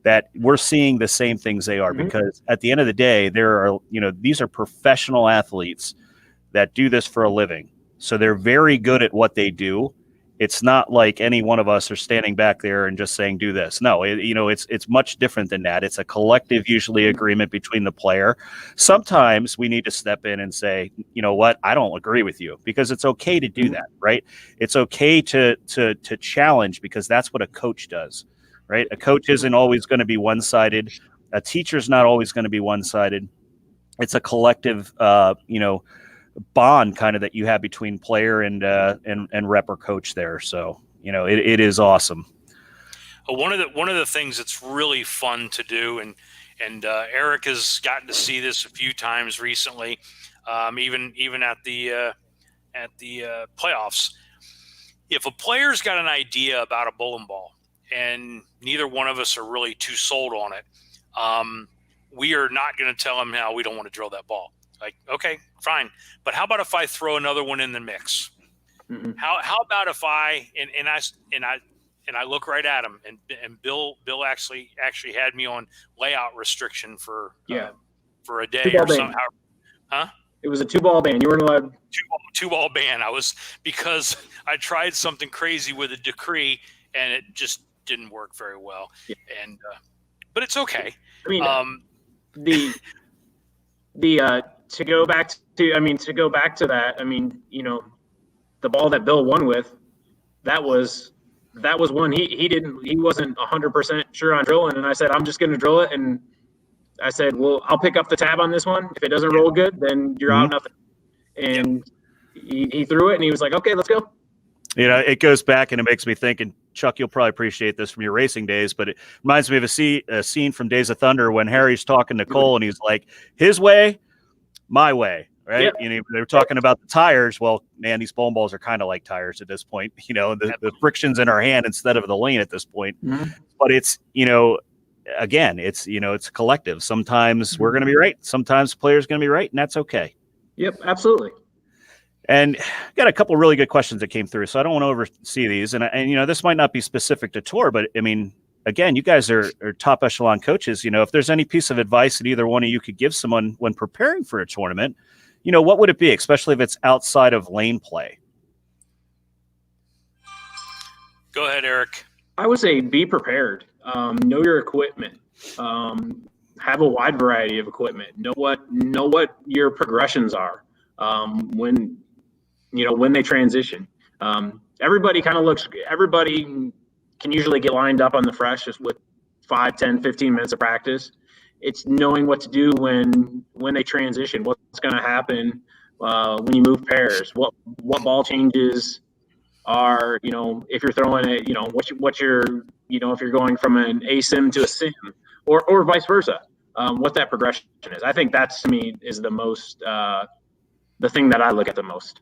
Speaker 1: that we're seeing the same things they are. Because at the end of the day, there are, these are professional athletes that do this for a living. So they're very good at what they do. It's not like any one of us are standing back there and just saying, do this. No, it's much different than that. It's a collective, usually, agreement between the player. Sometimes we need to step in and say, you know what, I don't agree with you, because it's okay to do that, right? It's okay to challenge, because that's what a coach does, right? A coach isn't always going to be one-sided. A teacher's not always going to be one-sided. It's a collective, bond kind of that you have between player and rep or coach there. So, it is awesome.
Speaker 3: One of the things that's really fun to do, and And Eric has gotten to see this a few times recently, even at the playoffs. If a player's got an idea about a bowling ball and neither one of us are really too sold on it, we are not going to tell him, "No, we don't want to drill that ball." Like, okay, fine. But how about if I throw another one in the mix?
Speaker 2: Mm-hmm.
Speaker 3: How about if I I look right at him, and Bill actually had me on layout restriction for a day or something. Huh?
Speaker 2: It was a 2-ball ban. You weren't allowed.
Speaker 3: Two ball ban. Because I tried something crazy with a decree and it just didn't work very well. Yeah. And but it's okay.
Speaker 2: I mean, to go back to that. I mean, the ball that Bill won with, that was one he wasn't 100% sure on drilling, and I said, I'm just going to drill it, and I said, well, I'll pick up the tab on this one. If it doesn't roll good, then you're out nothing. And he threw it, and he was like, okay, let's go.
Speaker 1: It goes back, and it makes me think, and Chuck, you'll probably appreciate this from your racing days, but it reminds me of a scene from Days of Thunder when Harry's talking to Cole, and he's like, his way, my way, right? Yep. They were talking about the tires. Well, man, these bowling balls are kind of like tires at this point. The friction's in our hand instead of the lane at this point. Mm-hmm. But it's, again, it's a collective. Sometimes we're going to be right. Sometimes the player's going to be right, and that's okay.
Speaker 2: Yep, absolutely.
Speaker 1: And got a couple of really good questions that came through, so I don't want to oversee these. And this might not be specific to tour, but I mean, again, you guys are top echelon coaches. If there's any piece of advice that either one of you could give someone when preparing for a tournament, what would it be, especially if it's outside of lane play?
Speaker 3: Go ahead, Eric.
Speaker 2: I would say be prepared. Know your equipment. Have a wide variety of equipment. Know what your progressions are. When they transition, everybody can usually get lined up on the fresh just with 5, 10, 15 minutes of practice. It's knowing what to do when they transition, what's going to happen when you move pairs, what ball changes are, if you're throwing it, what you're if you're going from an ASIM to a SIM or vice versa, what that progression is. I think that, to me, is the most the thing that I look at the most.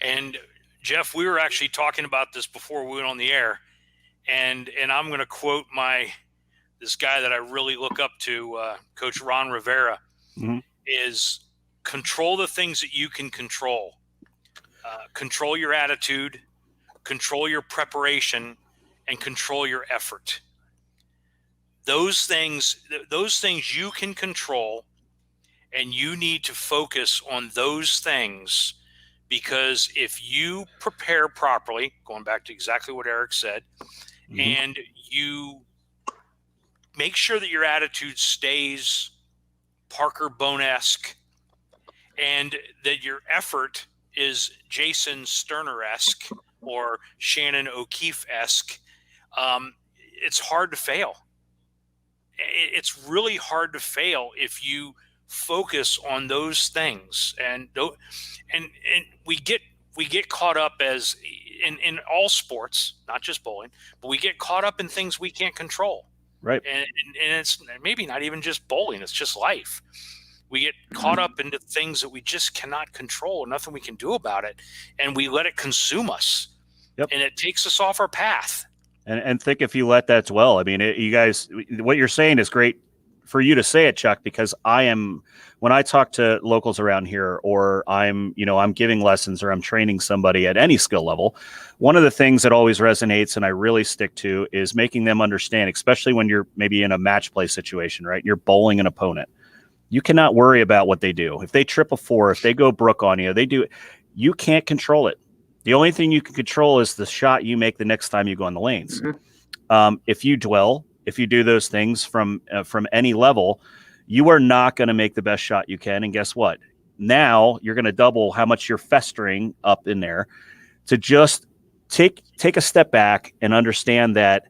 Speaker 3: And Jeff, we were actually talking about this before we went on the air, and I'm going to quote this guy that I really look up to, Coach Ron Rivera, is control the things that you can control. Control your attitude, control your preparation, and control your effort. Those things you can control, and you need to focus on those things, because if you prepare properly, going back to exactly what Eric said, and you make sure that your attitude stays Parker Bone-esque, and that your effort is Jason Sterner-esque or Shannon O'Keefe-esque, it's hard to fail. It's really hard to fail if you focus on those things. And we get caught up as in all sports, not just bowling, but we get caught up in things we can't control.
Speaker 1: Right.
Speaker 3: And it's maybe not even just bowling, it's just life. We get caught up into things that we just cannot control, nothing we can do about it, and we let it consume us. Yep. And it takes us off our path.
Speaker 1: And think if you let that dwell. I mean, you guys, what you're saying is great for you to say it, Chuck, because when I talk to locals around here, or I'm giving lessons or I'm training somebody at any skill level, one of the things that always resonates and I really stick to is making them understand, especially when you're maybe in a match play situation, right? You're bowling an opponent. You cannot worry about what they do. If they trip a 4, if they go brook on you, you can't control it. The only thing you can control is the shot you make the next time you go on the lanes. If you dwell, if you do those things from any level, you are not going to make the best shot you can. And guess what? Now you're going to double how much you're festering up in there. To just take a step back and understand that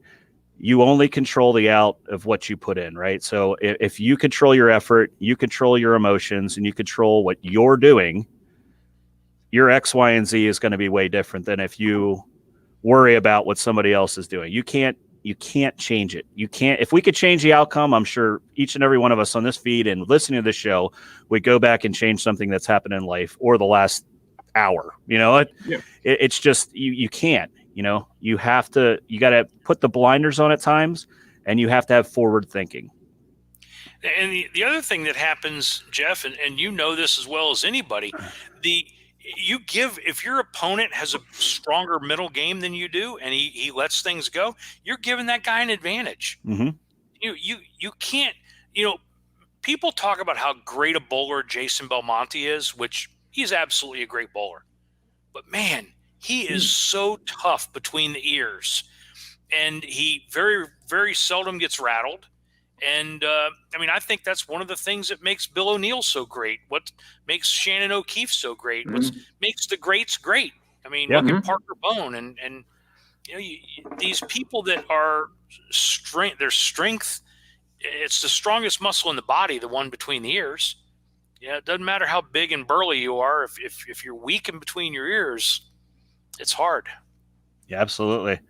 Speaker 1: you only control the out of what you put in, right? So if you control your effort, you control your emotions, and you control what you're doing, your X, Y, and Z is going to be way different than if you worry about what somebody else is doing. You can't can't change it. You can't. If we could change the outcome, I'm sure each and every one of us on this feed and listening to this show would go back and change something that's happened in life or the last hour. It's just you can't. You got to put the blinders on at times, and you have to have forward thinking.
Speaker 3: And the other thing that happens, Jeff, and you know this as well as anybody, if your opponent has a stronger middle game than you do, and he lets things go, you're giving that guy an advantage.
Speaker 1: Mm-hmm.
Speaker 3: You can't. People talk about how great a bowler Jason Belmonte is, which he's absolutely a great bowler. But man, he is so tough between the ears, and he very, very seldom gets rattled. And I think that's one of the things that makes Bill O'Neill so great. What makes Shannon O'Keefe so great? What makes the greats great? Look at Parker Bone and these people that are their strength. It's the strongest muscle in the body, the one between the ears. Yeah, it doesn't matter how big and burly you are. If you're weak in between your ears, it's hard.
Speaker 1: Yeah, absolutely.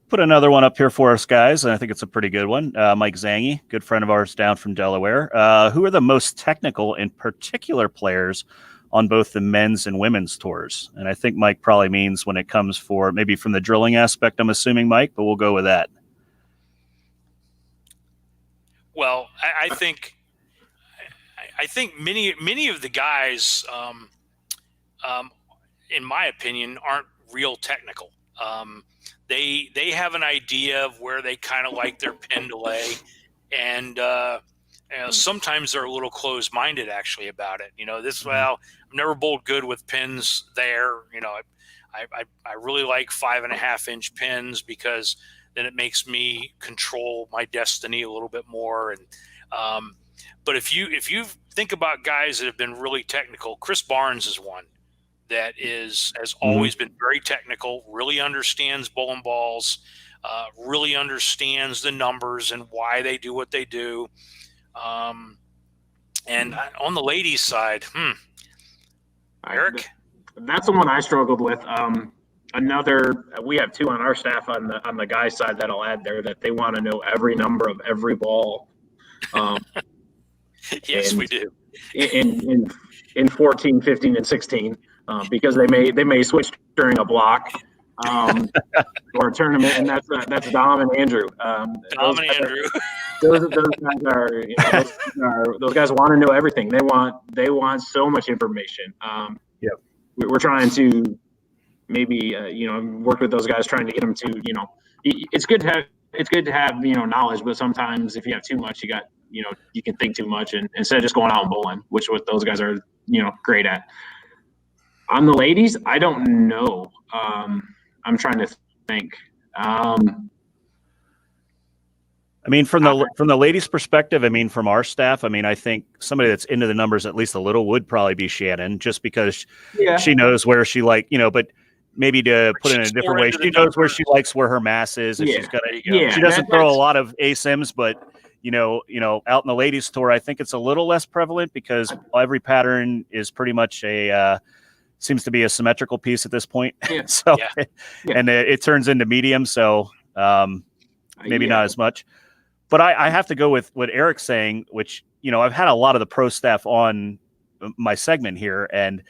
Speaker 1: Put another one up here for us, guys, and I think it's a pretty good one. Mike Zangi, good friend of ours down from Delaware. Who are the most technical and particular players on both the men's and women's tours? And I think Mike probably means when it comes for maybe from the drilling aspect, I'm assuming, Mike, but we'll go with that.
Speaker 3: Well, I think many of the guys, in my opinion, aren't real technical. They have an idea of where they kind of like their pin to lay, and sometimes they're a little closed-minded actually about it. I've never bowled good with pins there. I really like 5.5-inch pins because then it makes me control my destiny a little bit more. And but if you think about guys that have been really technical, Chris Barnes is one that has always been very technical, really understands bowling balls, really understands the numbers and why they do what they do. And on the ladies' side, Eric?
Speaker 2: That's the one I struggled with. We have two on our staff on the guys' side that I'll add there that they want to know every number of every ball.
Speaker 3: Yes, we do.
Speaker 2: In 14, 15, and 16. Because they may switch during a block or a tournament, and that's Dom and Andrew.
Speaker 3: Dom and Andrew.
Speaker 2: Those guys want to know everything. They want so much information. We're trying to maybe work with those guys, trying to get them to it's good to have knowledge, but sometimes if you have too much, you can think too much, and instead of just going out and bowling, which what those guys are great at. On the ladies, I don't know. I'm trying to think.
Speaker 1: From the ladies' perspective, from our staff, I think somebody that's into the numbers at least a little would probably be Shannon, just because she knows where she but maybe to put it in a different way, she knows where she likes where her mass is. And she's got she doesn't throw a lot of ASIMs, but out in the ladies' tour, I think it's a little less prevalent because every pattern is pretty much seems to be a symmetrical piece at this point. And it turns into medium. So maybe not as much, but I have to go with what Eric's saying, which, I've had a lot of the pro staff on my segment here. And,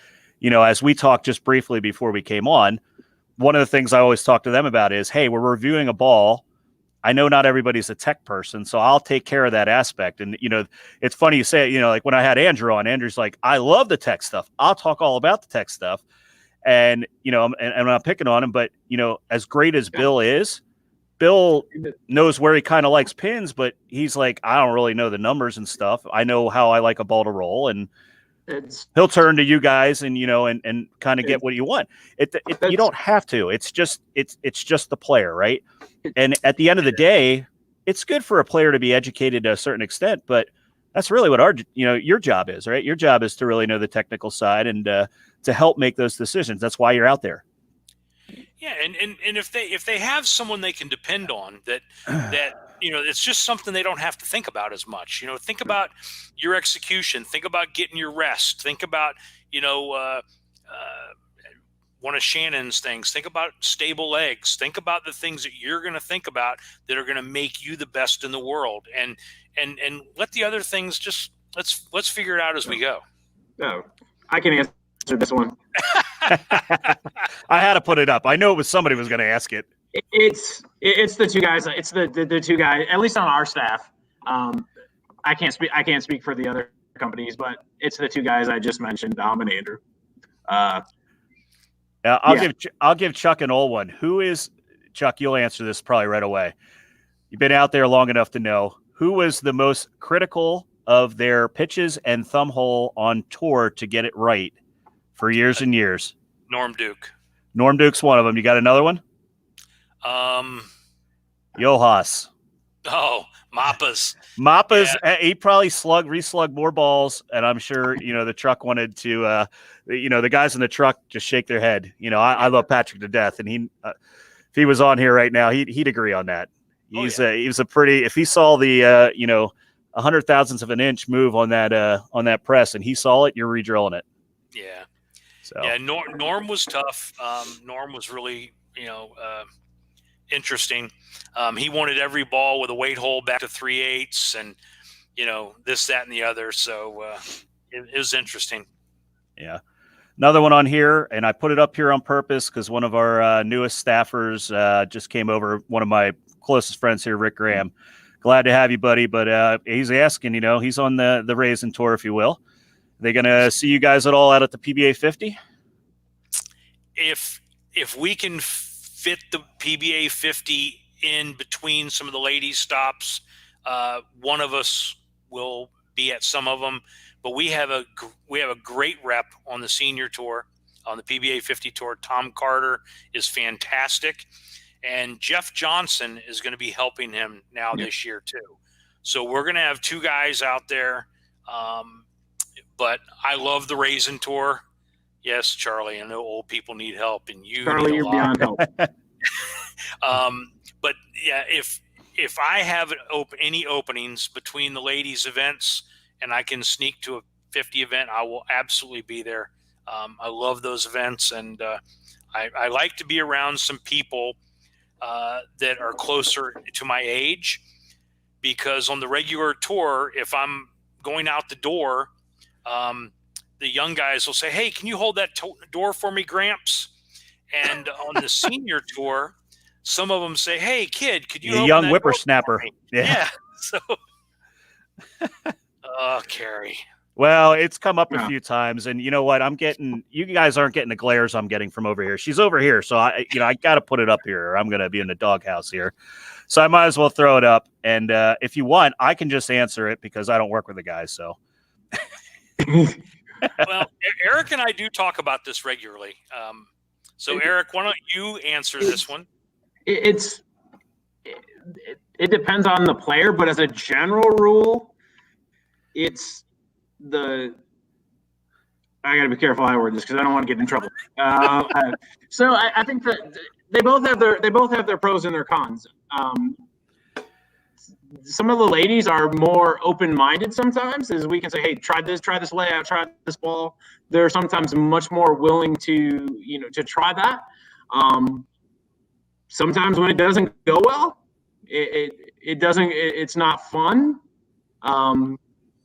Speaker 1: as we talked just briefly before we came on, one of the things I always talk to them about is, hey, we're reviewing a ball. I know not everybody's a tech person, so I'll take care of that aspect. And, it's funny you say it, like when I had Andrew on, Andrew's like, I love the tech stuff. I'll talk all about the tech stuff. And, and I'm not picking on him, but, as great as Bill is, Bill knows where he kind of likes pins, but he's like, I don't really know the numbers and stuff. I know how I like a ball to roll, and he'll turn to you guys and, and kind of get what you want. You don't have to. It's just the player, right? And at the end of the day, it's good for a player to be educated to a certain extent, but that's really what your job is, right? Your job is to really know the technical side and to help make those decisions. That's why you're out there.
Speaker 3: Yeah, and if they have someone they can depend on that it's just something they don't have to think about as much. Think about your execution. Think about getting your rest. Think about one of Shannon's things. Think about stable legs. Think about the things that you're going to think about that are going to make you the best in the world, and let the other things just let's figure it out as we go.
Speaker 2: No, I can answer this one.
Speaker 1: I had to put it up. I know it was somebody was going to ask it.
Speaker 2: It's the two guys. It's the two guys, at least on our staff. I can't speak for the other companies, but it's the two guys I just mentioned, Dom and Andrew.
Speaker 1: I'll give Chuck an old one. Who is Chuck? You'll answer this probably right away. You've been out there long enough to know who was the most critical of their pitches and thumb hole on tour to get it right for years and years.
Speaker 3: Norm Duke.
Speaker 1: Norm Duke's one of them. You got another one? Johas.
Speaker 3: Oh, Mappas.
Speaker 1: Yeah. He probably reslugged more balls, and I'm sure the truck wanted to. The guys in the truck just shake their head. I love Patrick to death, and he, if he was on here right now, he'd agree on that. He was a pretty. If he saw the 100,000ths of an inch move on that press, and he saw it, you're redrilling it.
Speaker 3: Yeah.
Speaker 1: So
Speaker 3: yeah, Norm was tough. Norm was really interesting. He wanted every ball with a weight hole back to 3/8, and this, that, and the other. So it was interesting.
Speaker 1: Yeah. Another one on here, and I put it up here on purpose because one of our newest staffers just came over. One of my closest friends here, Rick Graham. Glad to have you, buddy. But he's asking, he's on the Raisin tour, if you will. Are they going to see you guys at all out at the PBA 50?
Speaker 3: If we can fit the PBA 50 in between some of the ladies' stops, one of us will be at some of them. But we have a great rep on the senior tour, on the PBA 50 tour. Tom Carter is fantastic, and Jeff Johnson is going to be helping him now this year too. So we're going to have two guys out there. But I love the Raisin tour. Yes, Charlie, I know old people need help, and
Speaker 2: Charlie, you're beyond help.
Speaker 3: But yeah, if I have any openings between the ladies' events and I can sneak to a 50 event, I will absolutely be there. I love those events, and I like to be around some people that are closer to my age, because on the regular tour, if I'm going out the door, the young guys will say, "Hey, can you hold that door for me, Gramps?" And on the senior tour, some of them say, "Hey, kid, could you?"
Speaker 1: A young whippersnapper.
Speaker 3: Yeah. So, Carrie.
Speaker 1: Well, it's come up a few times, and you know what? You guys aren't getting the glares I'm getting from over here. She's over here, so I got to put it up here, or I'm going to be in the doghouse here. So I might as well throw it up. And if you want, I can just answer it because I don't work with the guys. So.
Speaker 3: Well, Eric and I do talk about this regularly. So, Eric, why don't you answer this one?
Speaker 2: It depends on the player, but as a general rule, it's I got to be careful how I word this because I don't want to get in trouble. So I think that they both have their pros and their cons. Some of the ladies are more open-minded sometimes, as we can say, "Hey, try this layout, try this ball." They're sometimes much more willing to try that. Sometimes when it doesn't go well, it's not fun.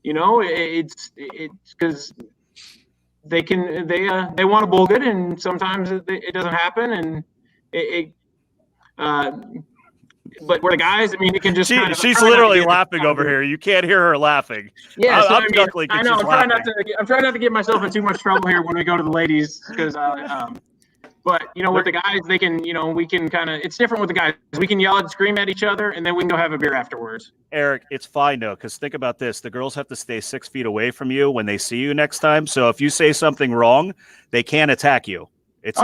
Speaker 2: It's because they want to bowl good, and sometimes it doesn't happen, and but we're the guys. I mean, it can just.
Speaker 1: She's literally laughing over here. You can't hear her laughing.
Speaker 2: Yeah,
Speaker 1: I'm chuckling.
Speaker 2: I know. I'm trying not to get myself in too much trouble here when we go to the ladies, because. But with the guys, they can. We can kind of. It's different with the guys. We can yell and scream at each other, and then we can go have a beer afterwards.
Speaker 1: Eric, it's fine though, because think about this: the girls have to stay 6 feet away from you when they see you next time. So if you say something wrong, they can't attack you.
Speaker 2: No.
Speaker 1: It's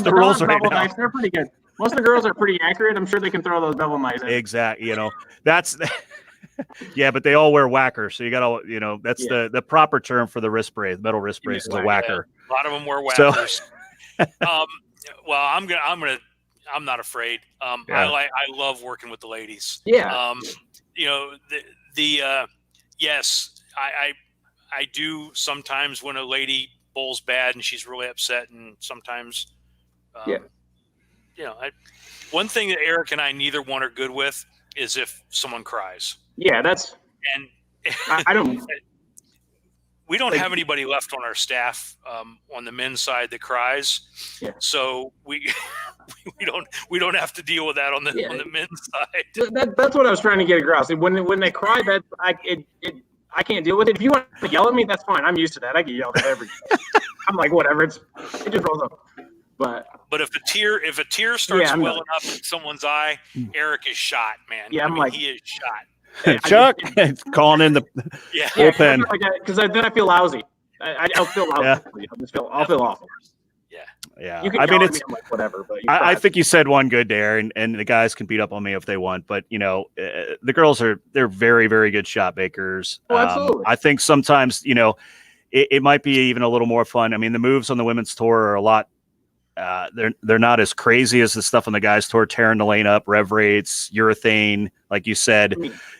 Speaker 1: the rules right now.
Speaker 2: Dice. They're pretty good. Most of the girls are pretty accurate. I'm sure they can throw those double mice in.
Speaker 1: Exactly. That's yeah, but they all wear whackers. So you got to, that's the proper term for the wrist brace. Metal wrist brace is a whacker.
Speaker 3: A lot of them wear whackers. Well, I'm not afraid. I love working with the ladies.
Speaker 2: Yeah.
Speaker 3: Yes, I do sometimes when a lady bowls bad and she's really upset, and sometimes
Speaker 2: Yeah.
Speaker 3: One thing that Eric and I, neither one are good with is if someone cries.
Speaker 2: Yeah, that's.
Speaker 3: And
Speaker 2: I don't.
Speaker 3: We don't have anybody left on our staff on the men's side that cries.
Speaker 2: Yeah.
Speaker 3: So we don't have to deal with that on the men's side.
Speaker 2: That's what I was trying to get across. When they cry, that I can't deal with it. If you want to yell at me, that's fine. I'm used to that. I get yelled at every day. I'm like, whatever. It just rolls up. But
Speaker 3: if a tear starts welling up in someone's eye, Eric is shot, man.
Speaker 2: Yeah,
Speaker 3: he is shot.
Speaker 1: Chuck calling in the bullpen.
Speaker 2: Because then I feel lousy. I'll feel lousy.
Speaker 1: Yeah.
Speaker 2: I'll feel awful.
Speaker 1: Yeah.
Speaker 2: You can it's
Speaker 1: I'm
Speaker 2: like whatever. But
Speaker 1: I think you said one good there, and the guys can beat up on me if they want. But the girls they're very, very good shot makers.
Speaker 2: Oh, absolutely.
Speaker 1: I think sometimes it might be even a little more fun. I mean, the moves on the women's tour are a lot. They're not as crazy as the stuff on the guys' tour, tearing the lane up, rev rates, urethane, like you said,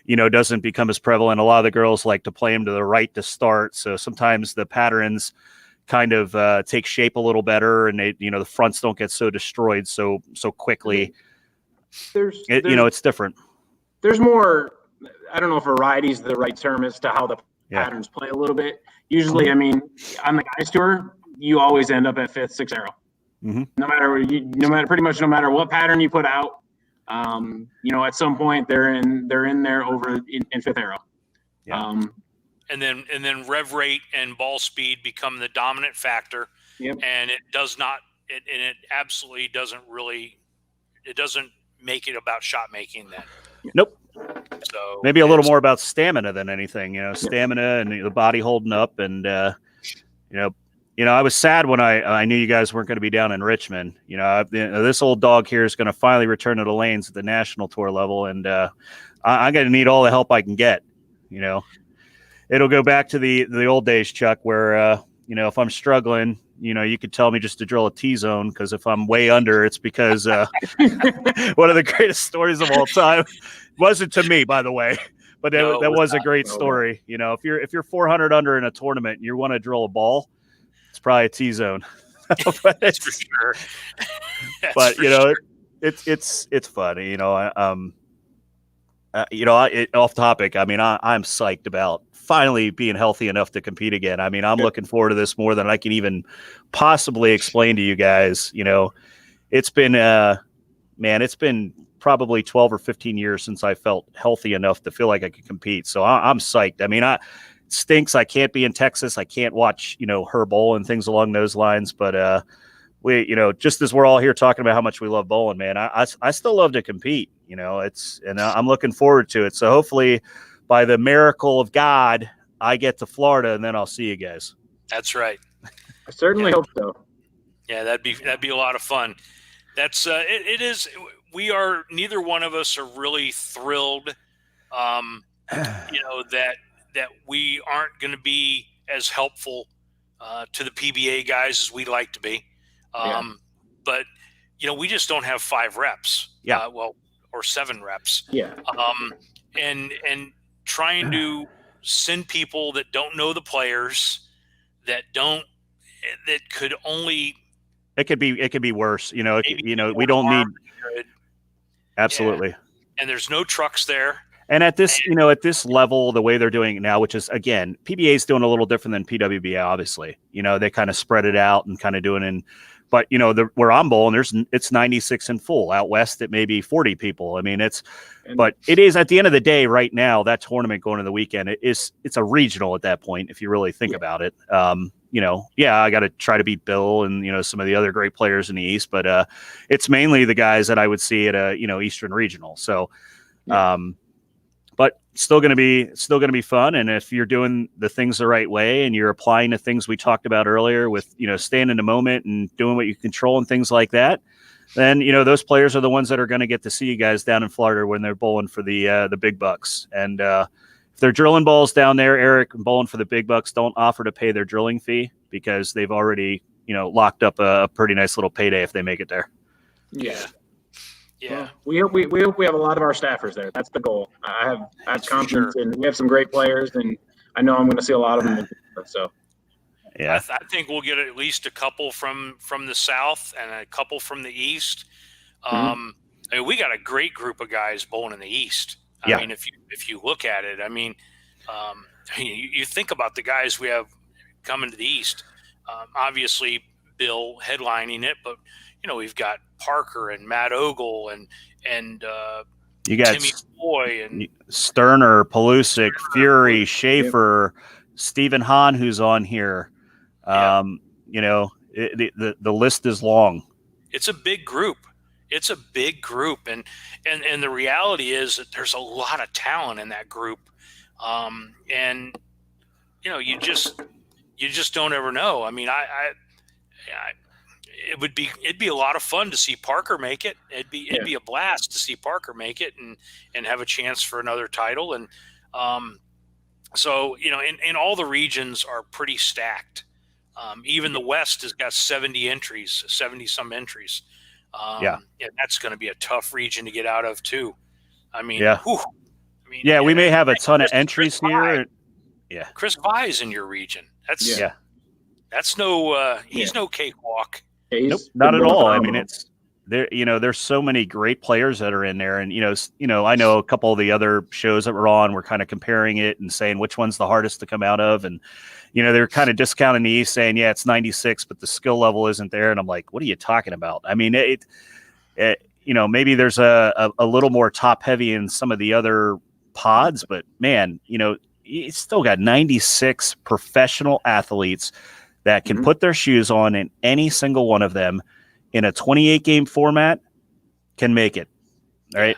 Speaker 1: doesn't become as prevalent. A lot of the girls like to play them to the right to start. So sometimes the patterns kind of take shape a little better, and they, the fronts don't get so destroyed so quickly. It's different.
Speaker 2: There's more, I don't know if variety is the right term as to how the patterns play a little bit. Usually, I mean, on the guys' tour, you always end up at fifth, sixth arrow.
Speaker 1: Mm-hmm.
Speaker 2: No matter what pattern you put out, at some point they're in there over in fifth arrow.
Speaker 1: Yeah.
Speaker 3: And then rev rate and ball speed become the dominant factor.
Speaker 2: Yep.
Speaker 3: And it absolutely doesn't make it about shot making then.
Speaker 1: Nope.
Speaker 3: So
Speaker 1: maybe a little more about stamina than anything, stamina and the body holding up. And, I was sad when I knew you guys weren't going to be down in Richmond. This old dog here is going to finally return to the lanes at the national tour level. And I'm going to need all the help I can get, It'll go back to the old days, Chuck, where, if I'm struggling, you could tell me just to drill a T-zone, because if I'm way under, it's because one of the greatest stories of all time. Wasn't to me, by the way, but that was a great story. If you're 400 under in a tournament and you want to drill a ball, it's probably a T-zone.
Speaker 3: That's for sure.
Speaker 1: But it's funny. Off topic. I mean, I'm psyched about finally being healthy enough to compete again. I mean, I'm looking forward to this more than I can even possibly explain to you guys. It's been, it's been probably 12 or 15 years since I felt healthy enough to feel like I could compete. So I'm psyched. I mean, it stinks. I can't be in Texas. I can't watch, her bowl and things along those lines. But we, just as we're all here talking about how much we love bowling, man, I still love to compete. I'm looking forward to it. So hopefully, by the miracle of God, I get to Florida, and then I'll see you guys.
Speaker 3: That's right.
Speaker 2: I certainly hope so.
Speaker 3: Yeah, that'd be a lot of fun. That's it is. We are, neither one of us are really thrilled, that we aren't going to be as helpful to the PBA guys as we'd like to be. But we just don't have 5 reps.
Speaker 1: Yeah.
Speaker 3: Or 7 reps.
Speaker 2: Yeah.
Speaker 3: And trying to send people that don't know the players, that could only.
Speaker 1: It could be worse. We don't need. Absolutely.
Speaker 3: Yeah. And there's no trucks there.
Speaker 1: And at this, at this level, the way they're doing it now, which is, again, PBA is doing a little different than PWBA, obviously. They kind of spread it out and kind of doing it. But, where I'm bowling, it's 96 in full. Out west, it may be 40 people. I mean, but it is, at the end of the day, right now, that tournament going to the weekend, it's a regional at that point, if you really think about it. I got to try to beat Bill and, some of the other great players in the East, but it's mainly the guys that I would see at a, Eastern Regional. So, but still going to be fun. And if you're doing the things the right way and you're applying the things we talked about earlier with, staying in the moment and doing what you control and things like that, then, those players are the ones that are going to get to see you guys down in Florida when they're bowling for the big bucks. And if they're drilling balls down there, Eric, bowling for the big bucks, don't offer to pay their drilling fee, because they've already, locked up a pretty nice little payday if they make it there.
Speaker 2: Yeah.
Speaker 3: Yeah.
Speaker 2: Well, we hope we have a lot of our staffers there. That's the goal. I have confidence, and we have some great players, and I know I'm going to see a lot of them. So.
Speaker 1: Yeah.
Speaker 3: I think we'll get at least a couple from the south and a couple from the east. I mean, we got a great group of guys bowling in the east. I mean, if you look at it, I mean, you think about the guys we have coming to the east. Obviously, Bill headlining it, but we've got Parker and Matt Ogle and
Speaker 1: you got
Speaker 3: Timmy Boy and
Speaker 1: Sterner, Pelusic, Fury, Schaefer, Stephen Hahn, who's on here. The list is long.
Speaker 3: It's a big group. It's a big group, and the reality is that there's a lot of talent in that group, and you just don't ever know. I mean, it'd be a lot of fun to see Parker make it. It'd be a blast to see Parker make it and have a chance for another title. And so in all the regions are pretty stacked. Even the West has got 70 some entries. And that's going to be a tough region to get out of too. I mean,
Speaker 1: we may have a ton of entries here.
Speaker 3: Chris Vai's in your region. That's no, he's no cakewalk.
Speaker 1: Nope, not at all. I mean, it's there. There's so many great players that are in there, and I know a couple of the other shows that we're on. We're kind of comparing it and saying which one's the hardest to come out of, and they're kind of discounting the East, saying it's 96, but the skill level isn't there. And I'm like, what are you talking about? I mean, maybe there's a little more top heavy in some of the other pods, but man, you still got 96 professional athletes that can put their shoes on, and any single one of them in a 28 game format can make it. All right.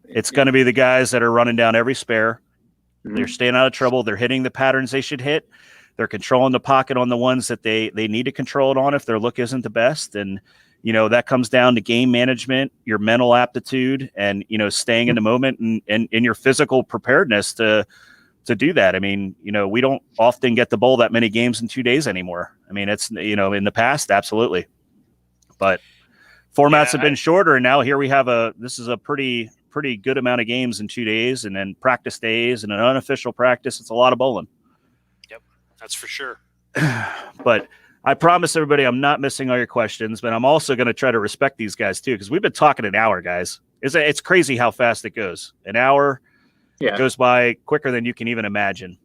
Speaker 1: It's going to be the guys that are running down every spare. They're staying out of trouble. They're hitting the patterns they should hit. They're controlling the pocket on the ones that they need to control it on if their look isn't the best. And, that comes down to game management, your mental aptitude, and, staying in the moment and your physical preparedness to do that. I mean, we don't often get to bowl that many games in 2 days anymore. I mean, it's, in the past, absolutely. But formats have been shorter, and now here we have this is a pretty good amount of games in 2 days, and then practice days and an unofficial practice. It's a lot of bowling.
Speaker 3: Yep, that's for sure.
Speaker 1: But I promise everybody I'm not missing all your questions, but I'm also going to try to respect these guys too, because we've been talking an hour, guys. It's crazy how fast it goes. An hour goes by quicker than you can even imagine.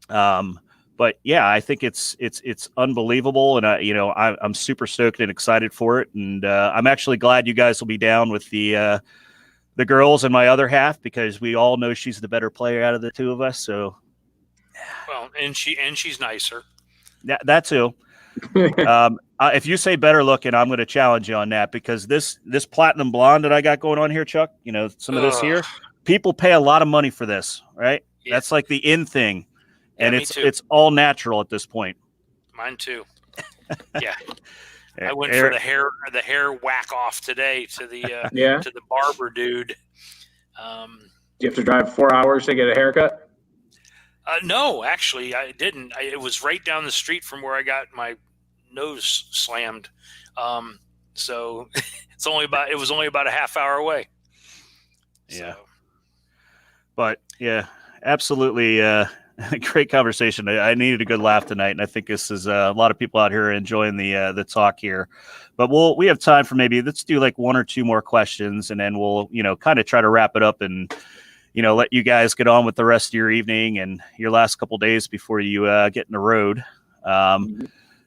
Speaker 1: But I think it's unbelievable, and I'm super stoked and excited for it, and I'm actually glad you guys will be down with the girls and my other half, because we all know she's the better player out of the two of us. So,
Speaker 3: well, and she's nicer.
Speaker 1: That too. If you say better looking, I'm going to challenge you on that, because this platinum blonde that I got going on here, Chuck, some of this here, people pay a lot of money for this, right? Yeah. That's like the in thing. And it's all natural at this point.
Speaker 3: Mine too. Yeah. I went for the hair whack off today to the to the barber dude.
Speaker 2: Do you have to drive 4 hours to get a haircut?
Speaker 3: No, actually, I didn't. It was right down the street from where I got my nose slammed. So it was only about a half hour away.
Speaker 1: Yeah. So. But absolutely. Great conversation. I needed a good laugh tonight, and I think this is a lot of people out here enjoying the talk here. But we have time for let's do like one or two more questions, and then we'll kind of try to wrap it up and let you guys get on with the rest of your evening and your last couple days before you get in the road.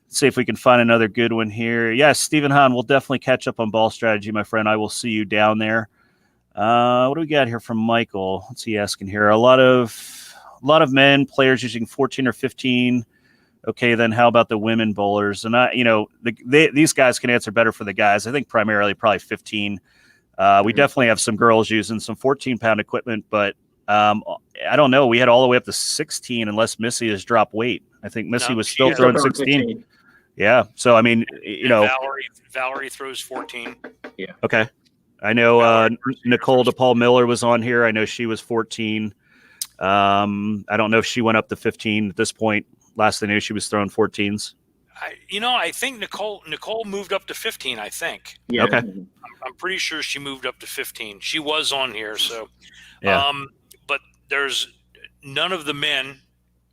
Speaker 1: See if we can find another good one here. Yes, Stephen Hahn, we'll definitely catch up on ball strategy, my friend. I will see you down there. What do we got here from Michael? What's he asking here? A lot of men players using 14 or 15. Okay, then how about the women bowlers? And these guys can answer better for the guys. I think primarily probably 15. We definitely have some girls using some 14-pound equipment, but I don't know. We had all the way up to 16 unless Missy has dropped weight. I think Missy was still throwing 16. Yeah. So, I mean,
Speaker 3: Valerie throws 14.
Speaker 2: Yeah.
Speaker 1: Okay. I know Nicole DePaul Miller was on here. I know she was 14. I don't know if she went up to 15 at this point. Last I knew, she was throwing 14s.
Speaker 3: I think Nicole moved up to 15, I think.
Speaker 2: Yeah.
Speaker 1: Okay.
Speaker 3: I'm pretty sure she moved up to 15. She was on here. So,
Speaker 1: yeah.
Speaker 3: But there's none of the men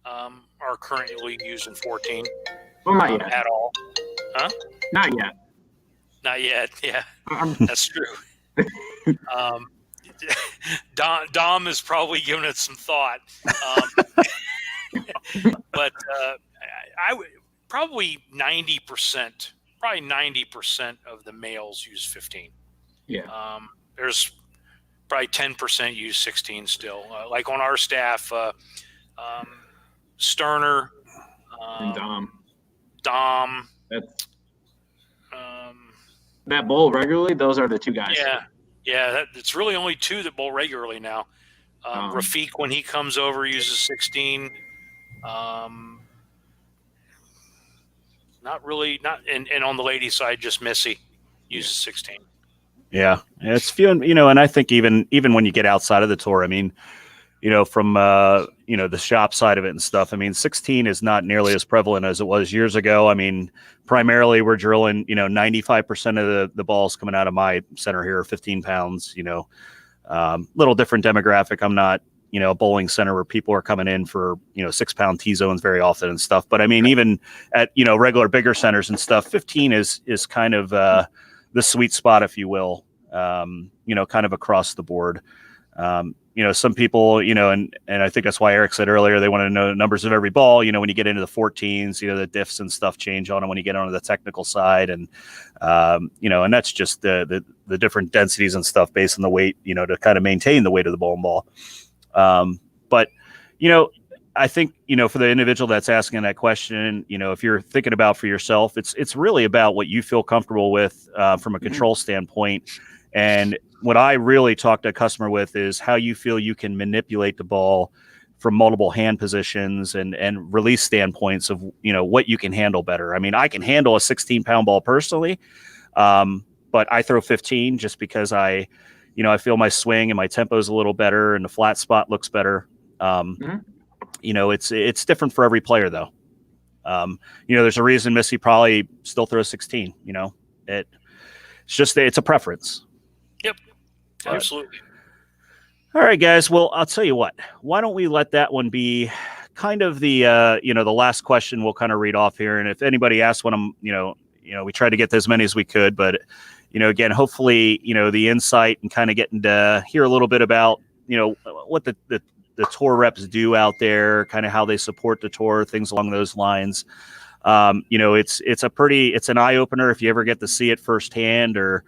Speaker 3: are are currently using 14
Speaker 2: Well, not yet.
Speaker 3: at all. Huh?
Speaker 2: Not yet.
Speaker 3: Not yet. Yeah,
Speaker 2: I'm-
Speaker 3: that's true. Dom is probably giving it some thought. But I would probably 90%, probably 90% of the males use 15.
Speaker 2: Yeah.
Speaker 3: There's probably 10% use 16 still. Like on our staff, Sterner,
Speaker 2: And
Speaker 3: Dom.
Speaker 2: that's that bowl regularly. Those are the two guys.
Speaker 3: Yeah. It's really only two that bowl regularly now. Rafiq, when he comes over, uses 16. Not really, and on the ladies' side, just Missy uses 16.
Speaker 1: Yeah, it's few, and I think even when you get outside of the tour, I mean, from the shop side of it and stuff, I mean, 16 is not nearly as prevalent as it was years ago. I mean, primarily we're drilling, 95% of the balls coming out of my center here are 15 pounds. Little different demographic. I'm not a bowling center where people are coming in for 6-pound T zones very often and stuff. But I mean, even at regular bigger centers and stuff, 15 is kind of the sweet spot, if you will. Kind of across the board. Some people, and I think that's why Eric said earlier, they want to know the numbers of every ball. When you get into the 14s, the diffs and stuff change on them when you get onto the technical side. And, and that's just the different densities and stuff based on the weight, to kind of maintain the weight of the bowling ball. But, I think, for the individual that's asking that question, if you're thinking about for yourself, it's really about what you feel comfortable with from a control standpoint. And what I really talk to a customer with is how you feel you can manipulate the ball from multiple hand positions and release standpoints of, what you can handle better. I mean, I can handle a 16-pound ball personally, but I throw 15 just because I feel my swing and my tempo is a little better and the flat spot looks better. It's different for every player though. There's a reason Missy probably still throws 16, it's a preference.
Speaker 3: Yep. Absolutely.
Speaker 1: All right, guys. Well, I'll tell you what, why don't we let that one be kind of the, the last question we'll kind of read off here. And if anybody asks when I'm, we tried to get as many as we could, but, again, hopefully, the insight and kind of getting to hear a little bit about, what the tour reps do out there, kind of how they support the tour, things along those lines. It's an eye opener if you ever get to see it firsthand or,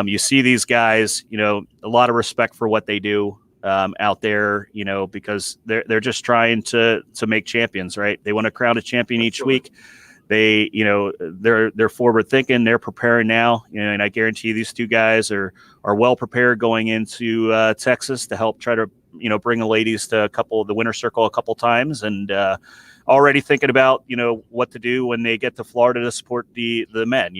Speaker 1: you see these guys, a lot of respect for what they do out there, because they're just trying to make champions, right? They want to crown a champion each week. They, they're forward thinking, they're preparing now, and I guarantee you these two guys are well prepared going into Texas to help try to, bring the ladies to the winter circle a couple times and already thinking about, what to do when they get to Florida to support the men.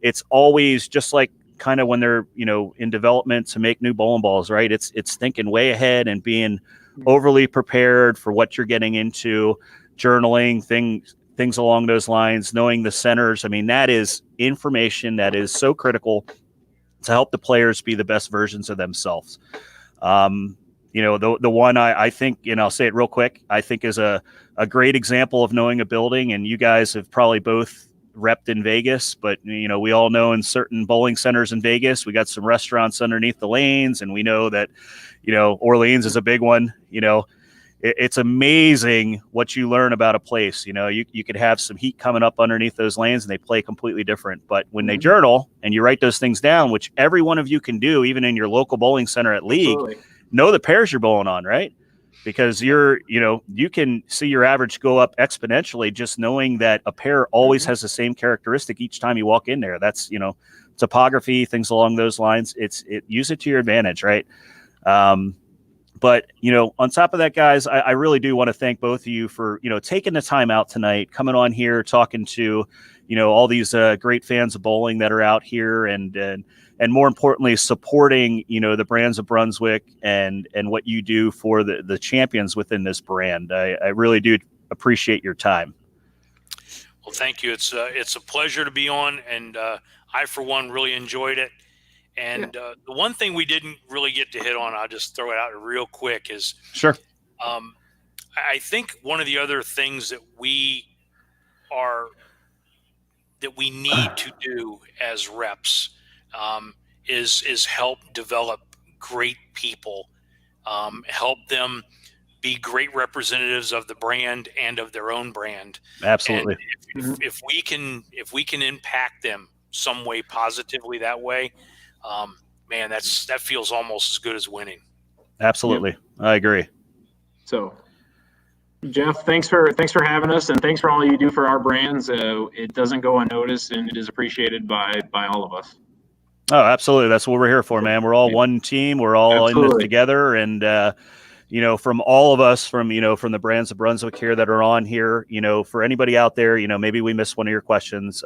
Speaker 1: It's always just like kind of when they're, in development to make new bowling balls, right? It's thinking way ahead and being overly prepared for what you're getting into, journaling, things along those lines, knowing the centers. I mean, that is information that is so critical to help the players be the best versions of themselves. The one I think, I'll say it real quick, I think is a great example of knowing a building, and you guys have probably both repped in Vegas, but we all know in certain bowling centers in Vegas, we got some restaurants underneath the lanes, and we know that, Orleans is a big one. It's amazing what you learn about a place. You could have some heat coming up underneath those lanes and they play completely different. But when they journal and you write those things down, which every one of you can do, even in your local bowling center at league, know the pairs you're bowling on, right? Because you can see your average go up exponentially just knowing that a pair always has the same characteristic each time you walk in there. That's, topography, things along those lines. Use it to your advantage, right? But, on top of that, guys, I really do want to thank both of you for, taking the time out tonight, coming on here, talking to, all these great fans of bowling that are out here and more importantly, supporting, the Brands of Brunswick and what you do for the champions within this brand. I really do appreciate your time.
Speaker 3: Well, thank you. It's a pleasure to be on. And I, for one, really enjoyed it. And the one thing we didn't really get to hit on, I'll just throw it out real quick, is
Speaker 1: sure.
Speaker 3: I think one of the other things that we need to do as reps is help develop great people, help them be great representatives of the brand and of their own brand.
Speaker 1: Absolutely.
Speaker 3: And if we can impact them some way positively that way, man, that feels almost as good as winning.
Speaker 1: Absolutely. Yep. I agree.
Speaker 2: So Jeff, thanks for having us, and thanks for all you do for our brands. It doesn't go unnoticed, and it is appreciated by all of us.
Speaker 1: Oh, absolutely. That's what we're here for, man. We're all one team. We're all in this together. And, from all of us, from the Brands of Brunswick here that are on here, for anybody out there, maybe we missed one of your questions.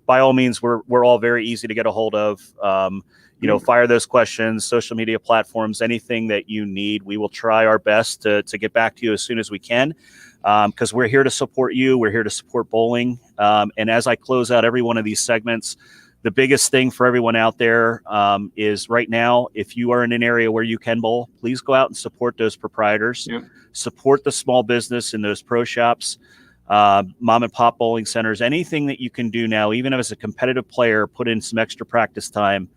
Speaker 1: By all means, we're all very easy to get a hold of. Fire those questions, social media platforms, anything that you need. We will try our best to get back to you as soon as we can, because we're here to support you. We're here to support bowling. And as I close out every one of these segments, the biggest thing for everyone out there is right now, if you are in an area where you can bowl, please go out and support those proprietors, support the small business in those pro shops, mom and pop bowling centers, anything that you can do now, even as a competitive player, put in some extra practice time,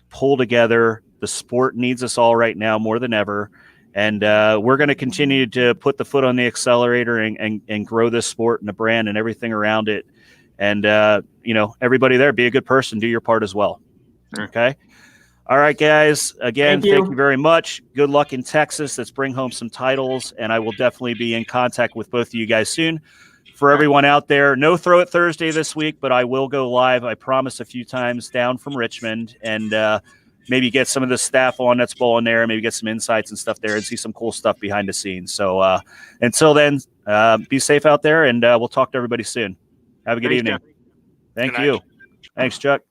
Speaker 1: pull together. The sport needs us all right now more than ever. And we're going to continue to put the foot on the accelerator and grow this sport and the brand and everything around it. And, everybody there, be a good person, do your part as well. Okay. All right, guys. Again, thank you very much. Good luck in Texas. Let's bring home some titles. And I will definitely be in contact with both of you guys soon. For everyone out there, no Throw It Thursday this week, but I will go live, I promise, a few times down from Richmond, and maybe get some of the staff on that's bowling there, maybe get some insights and stuff there and see some cool stuff behind the scenes. So until then, be safe out there, and we'll talk to everybody soon. Have a good evening.
Speaker 2: Jeff.
Speaker 1: Thank you. Thanks, Chuck.